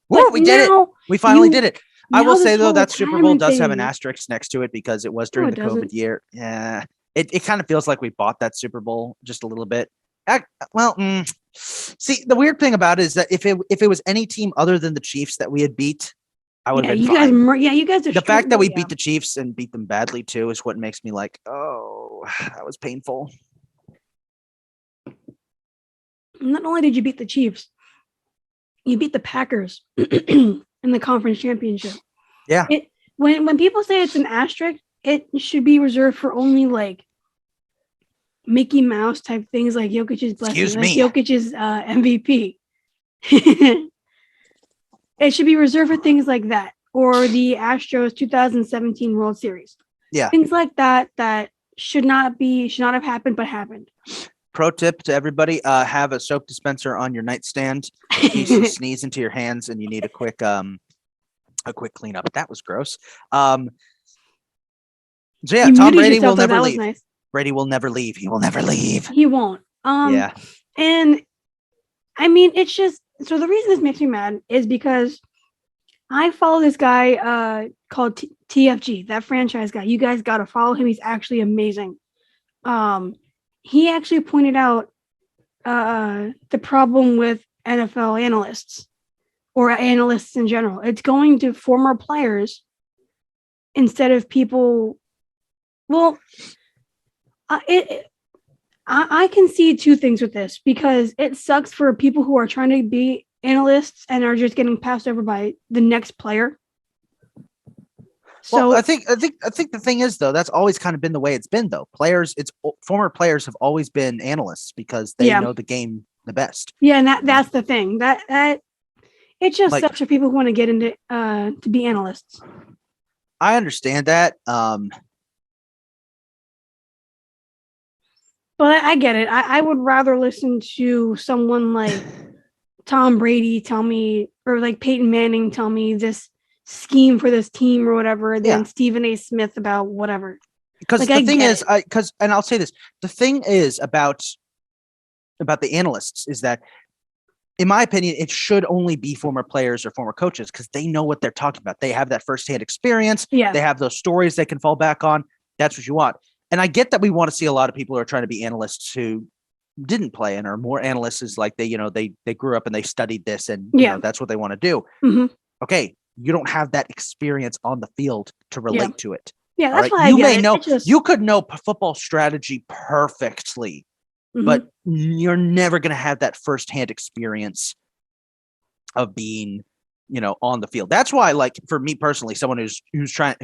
We did it. We finally did it. I will say though that Super Bowl does have an asterisk next to it because it was during the COVID year. Yeah, it kind of feels like we bought that Super Bowl just a little bit. See, the weird thing about it is that if it was any team other than the Chiefs that we had beat, I would have been fine. You guys are the fact that we beat the Chiefs and beat them badly too is what makes me like, oh, that was painful. Not only did you beat the Chiefs, you beat the Packers in the conference championship. Yeah. When people say it's an asterisk, it should be reserved for only like Mickey Mouse type things like Jokic's blessing, like Jokic's MVP. It should be reserved for things like that, or the Astros 2017 World Series. Yeah. Things like that should not have happened, but happened. Pro tip to everybody: have a soap dispenser on your nightstand in case you sneeze into your hands and you need a quick cleanup. That was gross. So yeah, Tom Brady will never leave. Nice. Brady will never leave. He will never leave. He won't. Yeah. And I mean, it's just so the reason this makes me mad is because I follow this guy called TFG, that franchise guy. You guys got to follow him. He's actually amazing. He actually pointed out the problem with NFL analysts or analysts in general. It's going to former players instead of people. Well, I can see two things with this because it sucks for people who are trying to be analysts and are just getting passed over by the next player. So I think the thing is though, that's always kind of been the way it's been though. Former players have always been analysts because they know the game the best. Yeah, and that's the thing. That It just Like- sucks for people who want to get into to be analysts. I understand that. But I get it. I would rather listen to someone like Tom Brady tell me, or like Peyton Manning tell me this scheme for this team or whatever, than Yeah. Stephen A. Smith about whatever. Because Like, I the thing get is, and I'll say this: the thing is about the analysts is that, in my opinion, it should only be former players or former coaches because they know what they're talking about. They have that firsthand experience. Yeah. They have those stories they can fall back on. That's what you want. And I get that we want to see a lot of people who are trying to be analysts who didn't play and are more analysts is like they grew up and they studied this and that's what they want to do. Mm-hmm. Okay. You don't have that experience on the field to relate to it. Yeah, that's right? why You I get may it. know It's just, you could know football strategy perfectly, Mhm. but you're never going to have that firsthand experience of being, on the field. That's why, like, for me personally, someone who's trying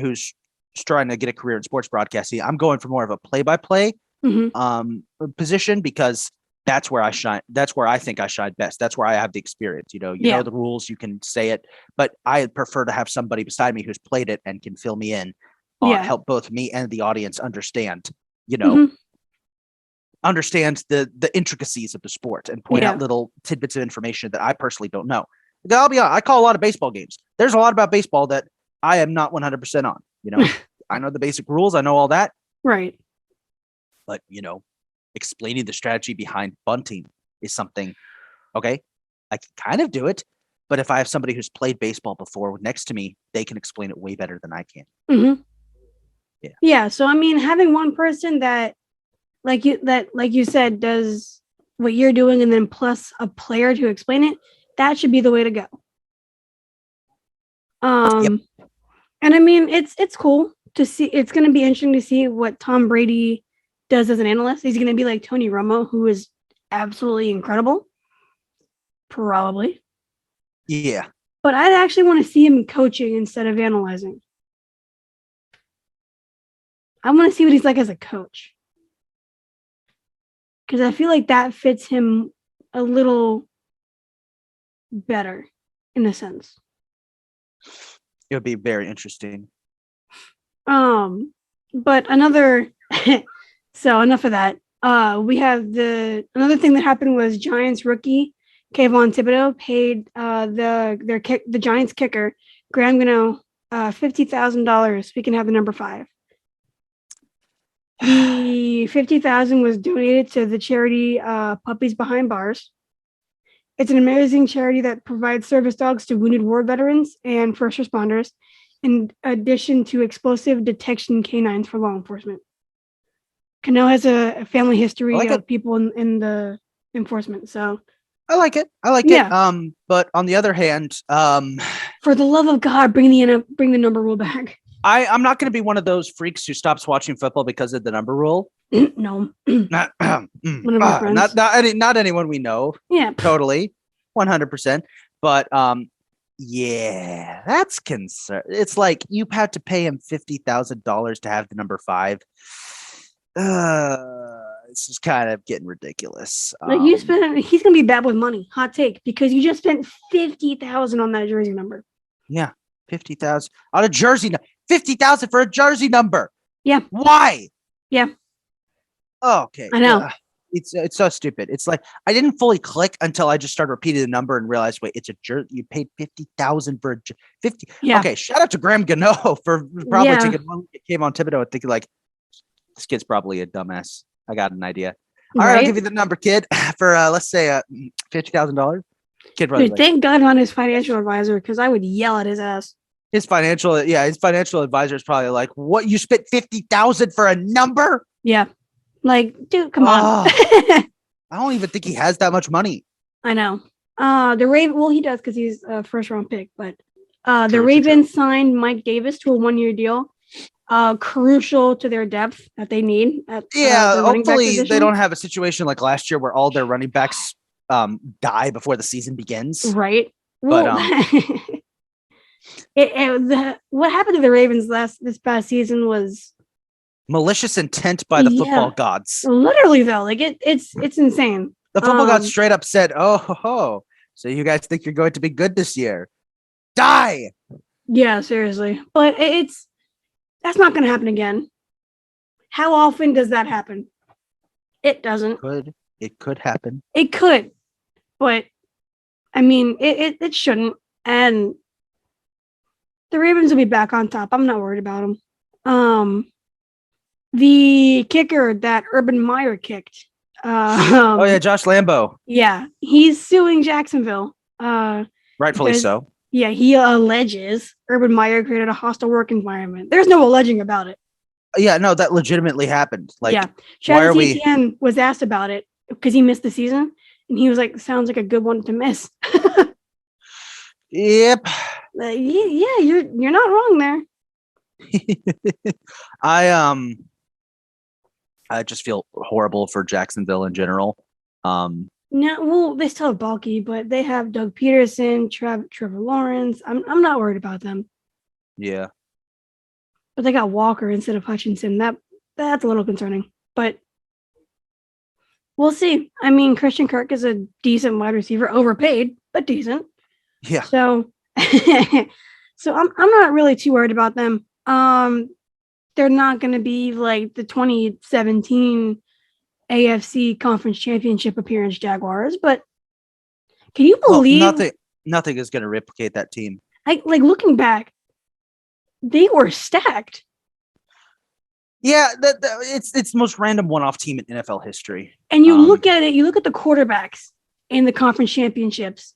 to get a career in sports broadcasting, I'm going for more of a play-by-play Mhm. position because that's where I shine. That's where I think I shine best. That's where I have the experience. You know the rules, you can say it, but I prefer to have somebody beside me who's played it and can fill me in, help both me and the audience understand, Mhm. understand the intricacies of the sport and point out little tidbits of information that I personally don't know. I'll be honest, I call a lot of baseball games. There's a lot about baseball that I am not 100% on. I know the basic rules. I know all that. Right. But, explaining the strategy behind bunting is something, okay, I can kind of do it. But if I have somebody who's played baseball before next to me, they can explain it way better than I can. Mm-hmm. Yeah. Yeah. So, I mean, having one person that, like you said, does what you're doing and then plus a player to explain it, that should be the way to go. And I mean, it's cool to see. It's going to be interesting to see what Tom Brady does as an analyst. He's going to be like Tony Romo, who is absolutely incredible. Probably. Yeah. But I'd actually want to see him coaching instead of analyzing. I want to see what he's like as a coach. Because I feel like that fits him a little better in a sense. It would be very interesting. But another so enough of that. We have another thing that happened was Giants rookie Kayvon Thibodeau paid the Giants kicker Graham Gano $50,000 so we can have the number 5. The $50,000 was donated to the charity Puppies Behind Bars. It's an amazing charity that provides service dogs to wounded war veterans and first responders, in addition to explosive detection canines for law enforcement. Cano has a family history of people in the enforcement, so I like it. it. But on the other hand, for the love of God, bring the number rule back. I'm not going to be one of those freaks who stops watching football because of the number rule. No, not one of our friends. Not anyone we know. Yeah, totally, 100%. But yeah, that's concern. It's like you had to pay him $50,000 to have the number 5. This is kind of getting ridiculous. Like he's gonna be bad with money. Hot take, because you just spent $50,000 on that jersey number. Yeah, 50,000 on a jersey. 50,000 for a jersey number. Yeah. Why? Yeah. Okay. I know. It's so stupid. It's like I didn't fully click until I just started repeating the number and realized, wait, it's a jersey. You paid 50,000 for 50. Yeah. Okay. Shout out to Graham Gano for probably taking one look at Kayvon Thibodeau and thinking like, this kid's probably a dumbass. I got an idea. All right, I'll give you the number, kid, for let's say $50,000. Kid, dude, thank God on his financial advisor, because I would yell at his ass. His financial advisor is probably like, "What? You spent $50,000 for a number?" Yeah, like, dude, come on. I don't even think he has that much money. I know. The Raven. Well, he does because he's a first round pick. But the Ravens signed Mike Davis to a 1-year deal. Crucial to their depth that they need. Hopefully they don't have a situation like last year where all their running backs die before the season begins. Right. But what happened to the Ravens this past season was malicious intent by the football gods. Literally, though, like it's insane. The football gods straight up said, "Oh, So you guys think you're going to be good this year? Die! Yeah, seriously. But that's not going to happen again. How often does that happen? It doesn't. It could happen. It could, but I mean, it shouldn't. And the Ravens will be back on top. I'm not worried about them. The kicker that Urban Meyer kicked. Oh yeah, Josh Lambo. Yeah, he's suing Jacksonville. Rightfully so. Yeah, he alleges Urban Meyer created a hostile work environment. There's no alleging about it. Yeah, no, that legitimately happened. Like, yeah, Travis Etienne was asked about it because he missed the season, and he was like, "Sounds like a good one to miss." Yep. Yeah, you're not wrong there. I just feel horrible for Jacksonville in general. No, well, they still have Balky, but they have Doug Peterson, Trevor Lawrence. I'm not worried about them. Yeah. But they got Walker instead of Hutchinson. That's a little concerning. But we'll see. I mean, Christian Kirk is a decent wide receiver, overpaid, but decent. Yeah. So so I'm not really too worried about them. They're not going to be like the 2017 AFC Conference Championship appearance Jaguars, but can you believe nothing is going to replicate that team? Like looking back, they were stacked. Yeah, it's the most random one-off team in NFL history. And you look at it, you look at the quarterbacks in the conference championships.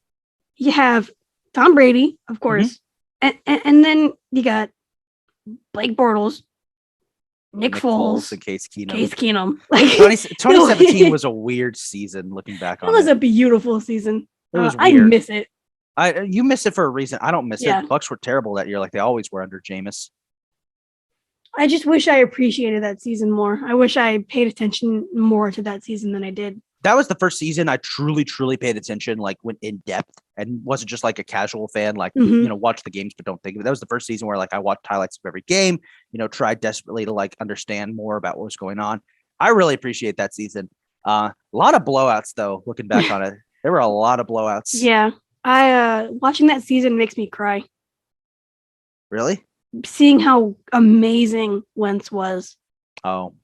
You have Tom Brady, of course, and then you got Blake Bortles, Nick Foles, and Case Keenum. Case Keenum. 2017 was a weird season. Looking back on it, was a beautiful season. It was weird. I miss it. You miss it for a reason. I don't miss it. Bucks were terrible that year, like they always were under Jameis. I just wish I appreciated that season more. I wish I paid attention more to that season than I did. That was the first season I truly paid attention, like went in depth and wasn't just like a casual fan, like, watch the games, but don't think of it. That was the first season where like I watched highlights of every game, tried desperately to like understand more about what was going on. I really appreciate that season. A lot of blowouts though, looking back on it. There were a lot of blowouts. Yeah. Watching that season makes me cry. Really? Seeing how amazing Wentz was. Oh.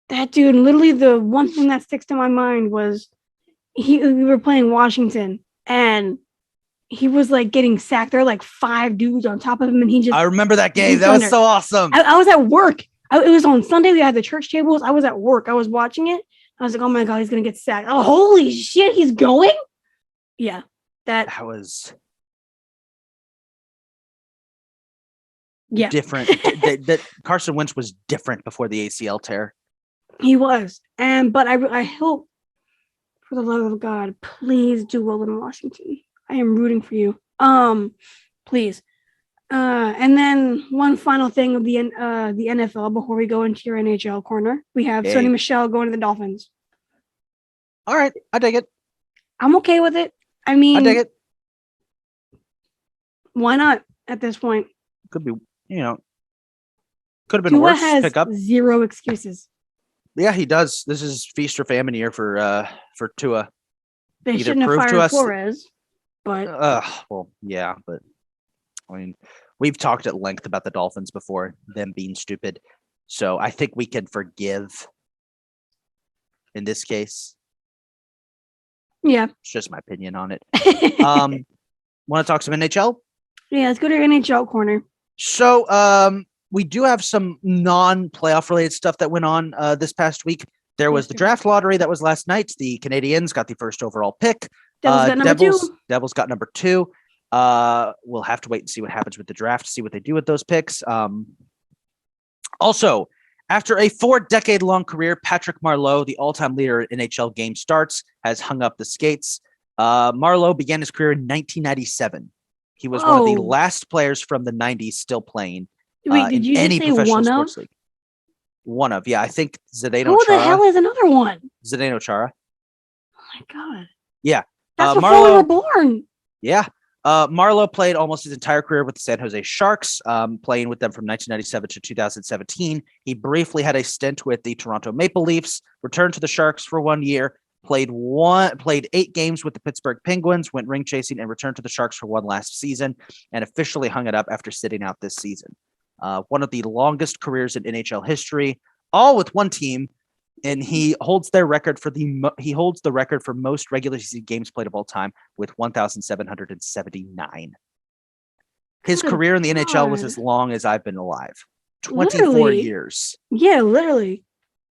That dude, literally the one thing that sticks to my mind was we were playing Washington and he was like getting sacked. There were like 5 dudes on top of him and he just... I remember that game. That was so awesome. I was at work. It was on Sunday. We had the church tables. I was at work. I was watching it. I was like, oh my God, he's going to get sacked. Oh, holy shit, he's going? Yeah. That was... Yeah. Different. that Carson Wentz was different before the ACL tear. He was. But I hope, for the love of God, please do well in Washington. I am rooting for you. Please. And then one final thing of the NFL before we go into your NHL corner. We have Sony Michel going to the Dolphins. All right. I dig it. I'm okay with it. I mean, I dig it. Why not at this point? Could be, could have been Tua worse. Has pick up 0 excuses. Yeah, he does. This is feast or famine year for Tua. They shouldn't have fired Flores, but well, yeah, but I mean, we've talked at length about the Dolphins before, them being stupid. So I think we can forgive in this case. Yeah. It's just my opinion on it. Want to talk some NHL? Yeah, let's go to your NHL corner. So we do have some non-playoff related stuff that went on this past week. There was the draft lottery that was last night. The Canadiens got the first overall pick. Devils got number 2. Devils got number 2. We'll have to wait and see what happens with the draft, see what they do with those picks. Also, after a 4-decade-long career, Patrick Marleau, the all-time leader in NHL game starts, has hung up the skates. Marleau began his career in 1997. He was one of the last players from the 90s still playing. Wait, did you just say one of? League. One of, yeah. I think Zdeno Chara. Who the hell is another one? Zdeno Chara. Oh my God. Yeah. That's before we were born. Yeah. Marleau played almost his entire career with the San Jose Sharks, playing with them from 1997 to 2017. He briefly had a stint with the Toronto Maple Leafs, returned to the Sharks for 1 year, played 8 games with the Pittsburgh Penguins, went ring chasing, and returned to the Sharks for one last season, and officially hung it up after sitting out this season. One of the longest careers in NHL history, all with one team, and he holds the record for most regular season games played of all time with 1,779. His career in the NHL was as long as I've been alive. 24 Literally. years. Yeah, literally.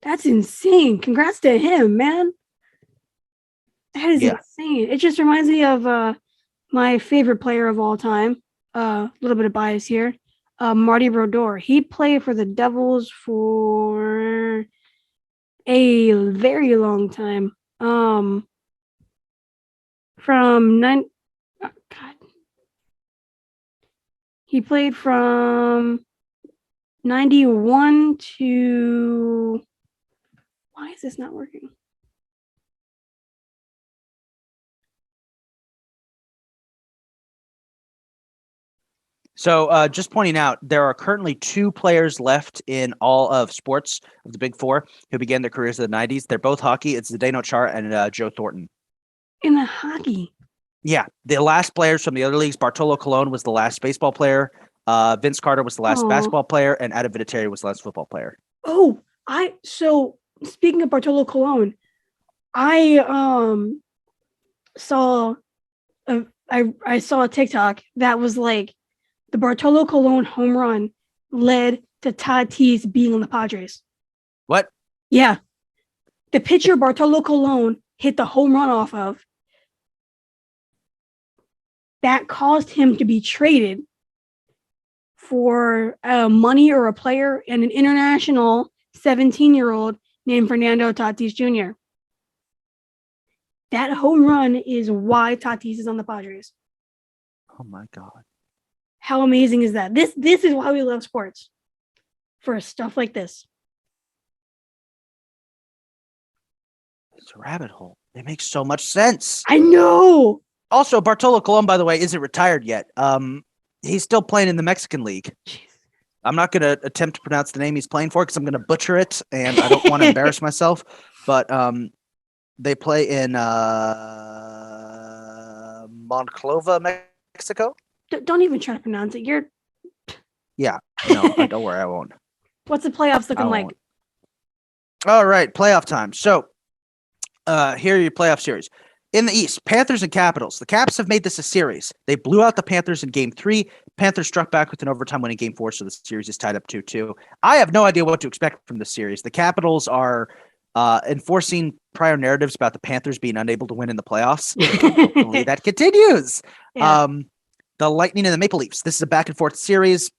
That's insane. Congrats to him, man. That is insane. It just reminds me of my favorite player of all time. A little bit of bias here. Marty Brodeur. He played for the Devils for a very long time. He played from 91 to. Why is this not working? So just pointing out, there are currently 2 players left in all of sports of the Big Four who began their careers in the 90s. They're both hockey. It's Zdeno Chara and Joe Thornton. In the hockey? Yeah. The last players from the other leagues, Bartolo Colon was the last baseball player. Vince Carter was the last basketball player, and Adam Vinatieri was the last football player. So speaking of Bartolo Colon, I saw a TikTok that was like the Bartolo Colon home run led to Tatis being on the Padres. What? Yeah. The pitcher Bartolo Colon hit the home run off of. That caused him to be traded for money or a player and an international 17-year-old named Fernando Tatis Jr. That home run is why Tatis is on the Padres. Oh my God. How amazing is that? This is why we love sports. For stuff like this. It's a rabbit hole. It makes so much sense. I know. Also, Bartolo Colon, by the way, isn't retired yet. He's still playing in the Mexican League. Jeez. I'm not going to attempt to pronounce the name he's playing for because I'm going to butcher it, and I don't want to embarrass myself. But they play in Monclova, Mexico. Don't even try to pronounce it. Yeah, no, don't worry, I won't. What's the playoffs looking like? All right, playoff time. So here are your playoff series. In the East, Panthers and Capitals. The Caps have made this a series. They blew out the Panthers in Game 3. Panthers struck back with an overtime win in Game 4, so the series is tied up 2-2. I have no idea what to expect from this series. The Capitals are enforcing prior narratives about the Panthers being unable to win in the playoffs. Hopefully that continues. Yeah. The Lightning and the Maple Leafs. This is a back-and-forth series.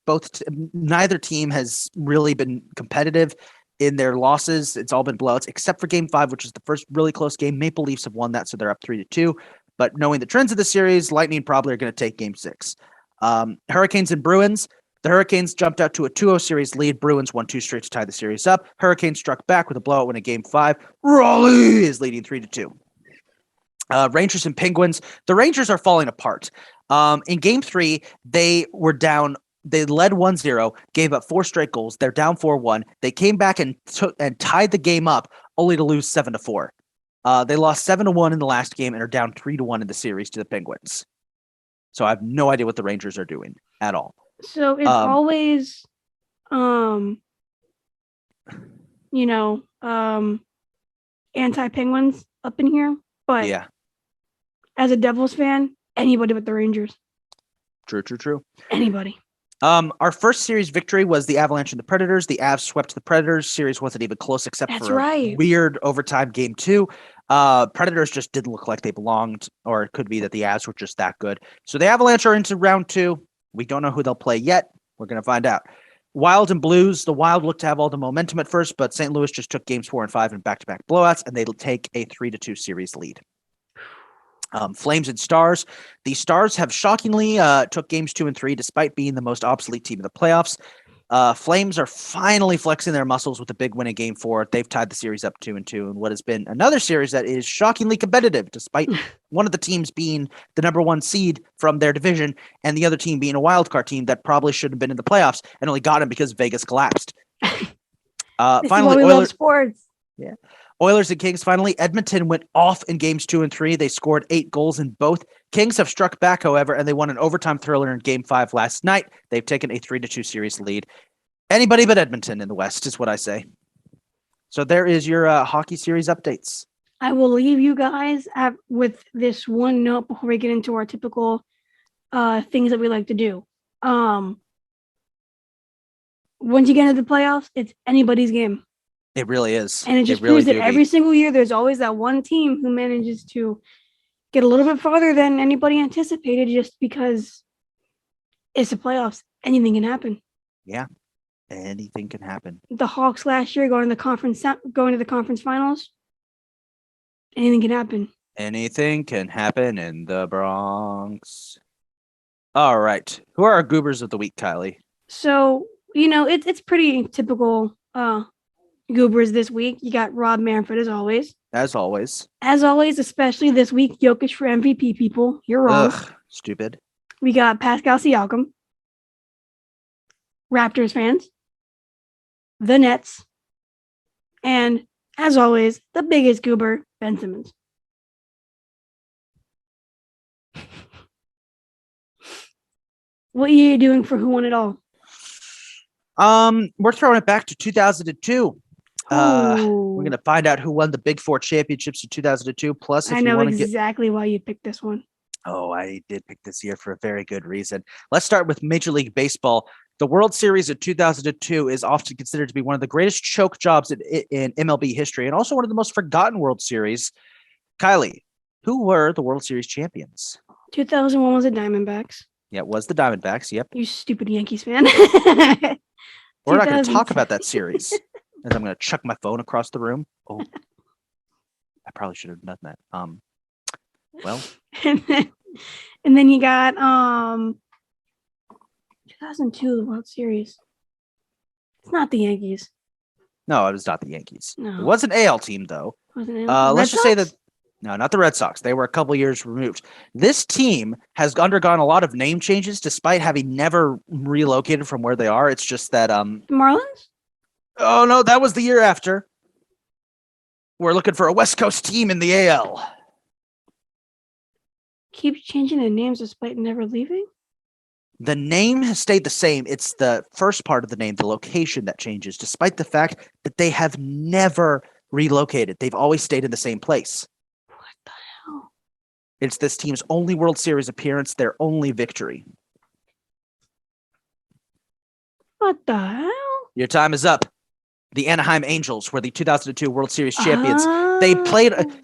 Neither team has really been competitive in their losses. It's all been blowouts, except for Game 5, which is the first really close game. Maple Leafs have won that, so they're up 3-2. But knowing the trends of the series, Lightning probably are going to take Game 6. Hurricanes and Bruins. The Hurricanes jumped out to a 2-0 series lead. Bruins won 2 straight to tie the series up. Hurricanes struck back with a blowout win in Game 5. Raleigh is leading 3-2. Rangers and Penguins. The Rangers are falling apart. In Game 3, they were down. They led 1-0, gave up 4 straight goals. They're down 4-1. They came back and tied the game up, only to lose 7-4. They lost 7-1 in the last game and are down 3-1 in the series to the Penguins. So I have no idea what the Rangers are doing at all. So it's always, anti-Penguins up in here. But yeah, as a Devils fan, anybody but the Rangers. True. Anybody. Our first series victory was the Avalanche and the Predators. The Avs swept the Predators. Series wasn't even close except for a weird overtime Game 2. Predators just didn't look like they belonged, or it could be that the Avs were just that good. So the Avalanche are into round 2. We don't know who they'll play yet. We're going to find out. Wild and Blues. The Wild looked to have all the momentum at first, but St. Louis just took Games 4 and 5 in back-to-back blowouts, and they'll take a 3-2 series lead. Flames and Stars. The Stars have shockingly took Games 2 and 3 despite being the most obsolete team in the playoffs. Flames are finally flexing their muscles with a big win in Game 4. They've tied the series up 2-2 in what has been another series that is shockingly competitive despite one of the teams being the number 1 seed from their division and the other team being a wildcard team that probably should have been in the playoffs and only got them because Vegas collapsed. Finally, we love sports. Yeah. Oilers and Kings finally. Edmonton went off in games 2 and 3. They scored 8 goals in both. Kings have struck back, however, and they won an overtime thriller in game 5 last night. They've taken a 3-2 series lead. Anybody but Edmonton in the West is what I say. So there is your hockey series updates. I will leave you guys with this one note before we get into our typical things that we like to do. Once you get into the playoffs, it's anybody's game. It really is. And it just proves that every single year there's always that one team who manages to get a little bit farther than anybody anticipated just because it's the playoffs. Anything can happen. Yeah. Anything can happen. The Hawks last year going to the conference finals. Anything can happen. Anything can happen in the Bronx. All right. Who are our goobers of the week, Kylie? So, it's pretty typical goobers this week. You got Rob Manfred as always. As always, especially this week, Jokic for MVP people. You're wrong. Ugh, stupid. We got Pascal Siakam. Raptors fans. The Nets. And, as always, the biggest goober, Ben Simmons. What are you doing for Who Won It All? We're throwing it back to 2002. We're going to find out who won the Big Four championships in 2002. Plus, if I know you want to exactly why you picked this one. Oh, I did pick this year for a very good reason. Let's start with Major League Baseball. The World Series of 2002 is often considered to be one of the greatest choke jobs in MLB history and also one of the most forgotten World Series. Kylie, who were the World Series champions? 2001 was the Diamondbacks. Yeah, it was the Diamondbacks. Yep. You stupid Yankees fan. We're not going to talk about that series. And I'm going to chuck my phone across the room. Oh, I probably should have done that. Well. and then you got 2002 the World Series. It's not the Yankees. No, it was not the Yankees. No. It was an AL team, though. Let's just say that. No, not the Red Sox. They were a couple years removed. This team has undergone a lot of name changes despite having never relocated from where they are. It's just that Marlins? Oh no, that was the year after. We're looking for a West Coast team in the AL. Keep changing the names despite never leaving? The name has stayed the same. It's the first part of the name, the location, that changes, despite the fact that they have never relocated. They've always stayed in the same place. What the hell? It's this team's only World Series appearance, their only victory. What the hell? Your time is up. The Anaheim Angels were the 2002 World Series champions.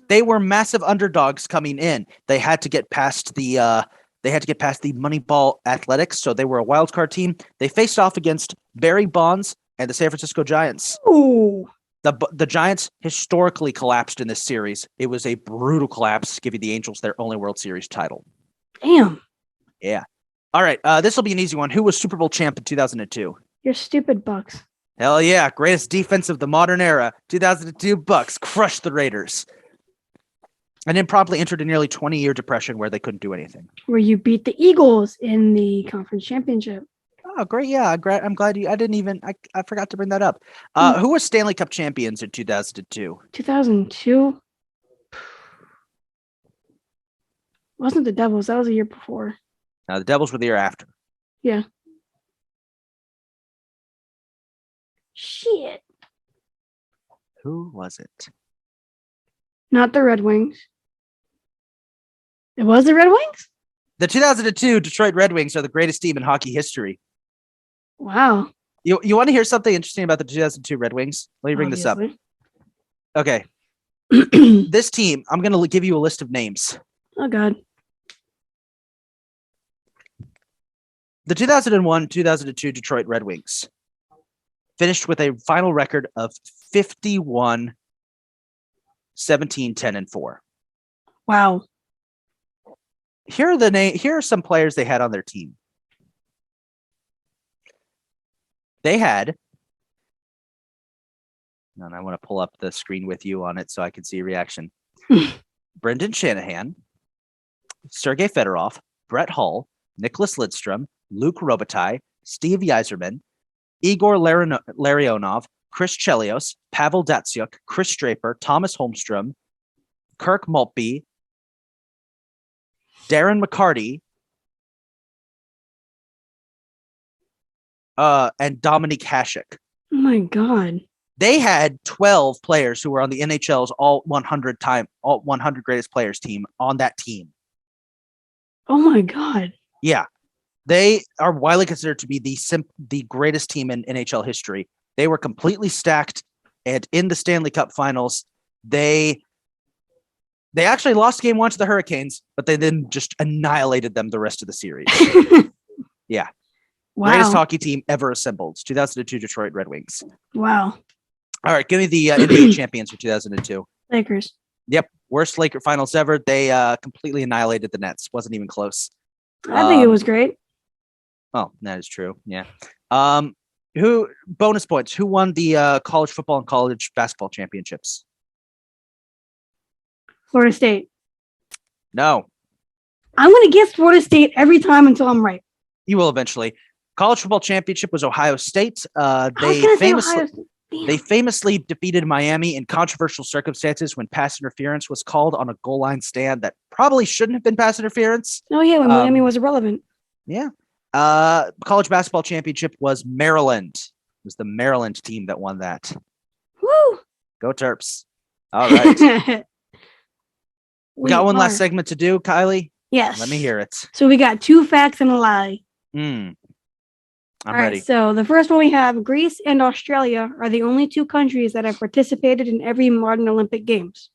They were massive underdogs coming in. They had to get past the Moneyball Athletics, so they were a wild card team. They faced off against Barry Bonds and the San Francisco Giants. Ooh. The Giants historically collapsed in this series. It was a brutal collapse, giving the Angels their only World Series title. Damn. Yeah. All right. This will be an easy one. Who was Super Bowl champ in 2002? Your stupid Bucks. Hell yeah. Greatest defense of the modern era. 2002 Bucks crushed the Raiders. And then promptly entered a nearly 20-year depression where they couldn't do anything. Where you beat the Eagles in the conference championship. Oh, great. Yeah. I'm glad I forgot to bring that up. Who was Stanley Cup champions in 2002? 2002? Wasn't the Devils. That was a year before. The Devils were the year after. Yeah. Shit. Who was it? Not the Red Wings. It was the Red Wings? The 2002 Detroit Red Wings are the greatest team in hockey history. Wow. You want to hear something interesting about the 2002 Red Wings? Let me bring this up. Okay. This team, I'm going to give you a list of names. Oh, God. The 2001-2002 Detroit Red Wings finished with a final record of 51, 17, 10, and 4. Wow. Here are some players they had on their team. They had, and I want to pull up the screen with you on it so I can see your reaction. Brendan Shanahan, Sergei Fedorov, Brett Hull, Nicholas Lidstrom, Luke Robitaille, Steve Yzerman, Igor Larionov, Chris Chelios, Pavel Datsyuk, Chris Draper, Thomas Holmstrom, Kirk Maltby, Darren McCarty, and Dominique Hasek. Oh my God. They had 12 players who were on the NHL's all 100 greatest players team on that team. Oh my God. Yeah. They are widely considered to be the greatest team in NHL history. They were completely stacked, and in the Stanley Cup Finals, they actually lost game 1 to the Hurricanes, but they then just annihilated them the rest of the series. Yeah. Wow. Greatest hockey team ever assembled. 2002 Detroit Red Wings. Wow. All right, give me the NBA champions for 2002. Lakers. Yep, worst Laker finals ever. They completely annihilated the Nets. Wasn't even close. I think it was great. Oh, that is true. Yeah. Who bonus points? Who won the college football and college basketball championships? Florida State. No, I'm going to guess Florida State every time until I'm right. you will eventually. College football championship was Ohio State. I was gonna say Ohio State. They famously defeated Miami in controversial circumstances when pass interference was called on a goal line stand that probably shouldn't have been pass interference. Oh yeah, when Miami was irrelevant. Yeah. College basketball championship was Maryland. It was the Maryland team that won that. Woo! Go Terps. All right. We got one last segment to do, Kylie. Yes. Let me hear it. So we got 2 facts and a lie. I'm ready. ready. So the first one we have: Greece and Australia are the only 2 countries that have participated in every modern Olympic Games.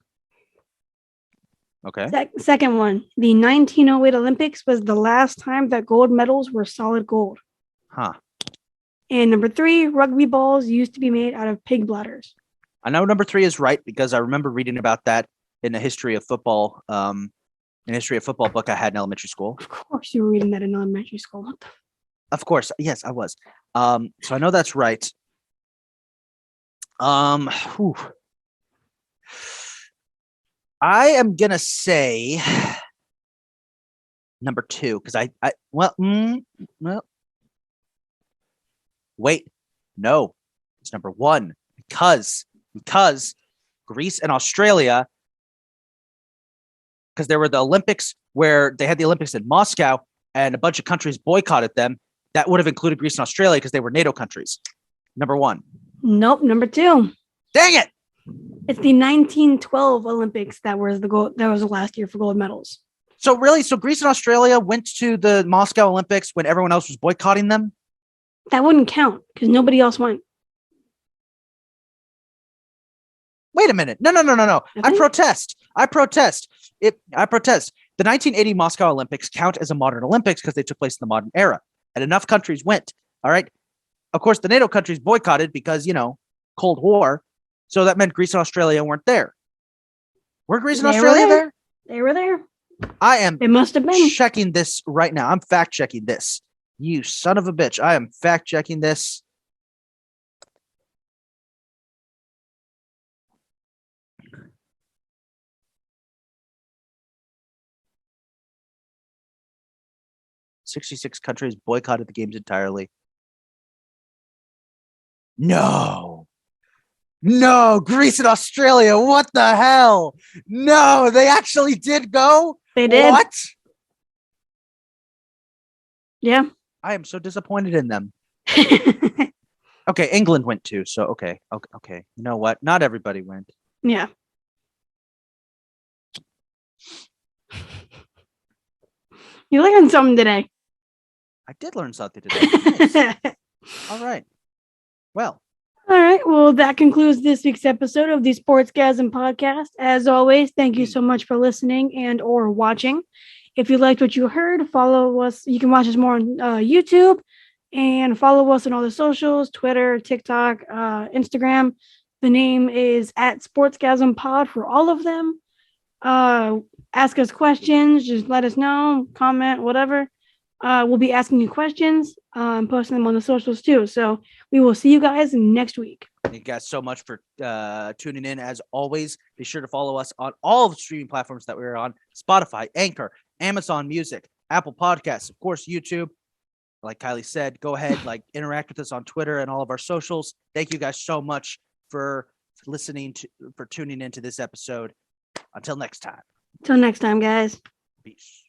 Okay. Second one: the 1908 Olympics was the last time that gold medals were solid gold. Huh. And number 3: rugby balls used to be made out of pig bladders. I know number 3 is right because I remember reading about that in the history of football. Book I had in elementary school. Of course, you were reading that in elementary school. What the? Of course, yes, I was. So I know that's right. Whew. I am gonna say number 2 because wait, no, it's number 1 because Greece and Australia, because there were the Olympics where they had the Olympics in Moscow and a bunch of countries boycotted them. That would have included Greece and Australia because they were NATO countries. Number 1. Nope, number 2. Dang it! It's the 1912 Olympics that was the gold. That was the last year for gold medals. So Greece and Australia went to the Moscow Olympics when everyone else was boycotting them? That wouldn't count because nobody else went. Wait a minute. No. I protest. The 1980 Moscow Olympics count as a modern Olympics because they took place in the modern era. And enough countries went. All right. Of course, the NATO countries boycotted because, Cold War. So that meant Greece and Australia weren't there. Were Greece and Australia there? They were there. I am It must have been. checking this right now. I'm fact checking this. You son of a bitch. I am fact checking this. "66 countries boycotted the games entirely." No, Greece and Australia. What the hell? No, they actually did go. They did. What? Yeah. I am so disappointed in them. Okay, England went too. So okay. You know what? Not everybody went. Yeah. You learned something today. I did learn something today. Nice. All right. Well, All right. Well, that concludes this week's episode of the Sportsgasm podcast. As always, thank you so much for listening and or watching. If you liked what you heard, follow us. You can watch us more on YouTube and follow us on all the socials, Twitter, TikTok, Instagram. The name is @SportsgasmPod for all of them. Ask us questions. Just let us know, comment, whatever. We'll be asking you questions and posting them on the socials too. So we will see you guys next week. thank you guys so much for tuning in. As always, be sure to follow us on all of the streaming platforms that we're on: Spotify, Anchor, Amazon Music, Apple Podcasts, of course, YouTube. like Kylie said, go ahead, interact with us on Twitter and all of our socials. Thank you guys so much for tuning into this episode. Until next time. Till next time, guys. Peace.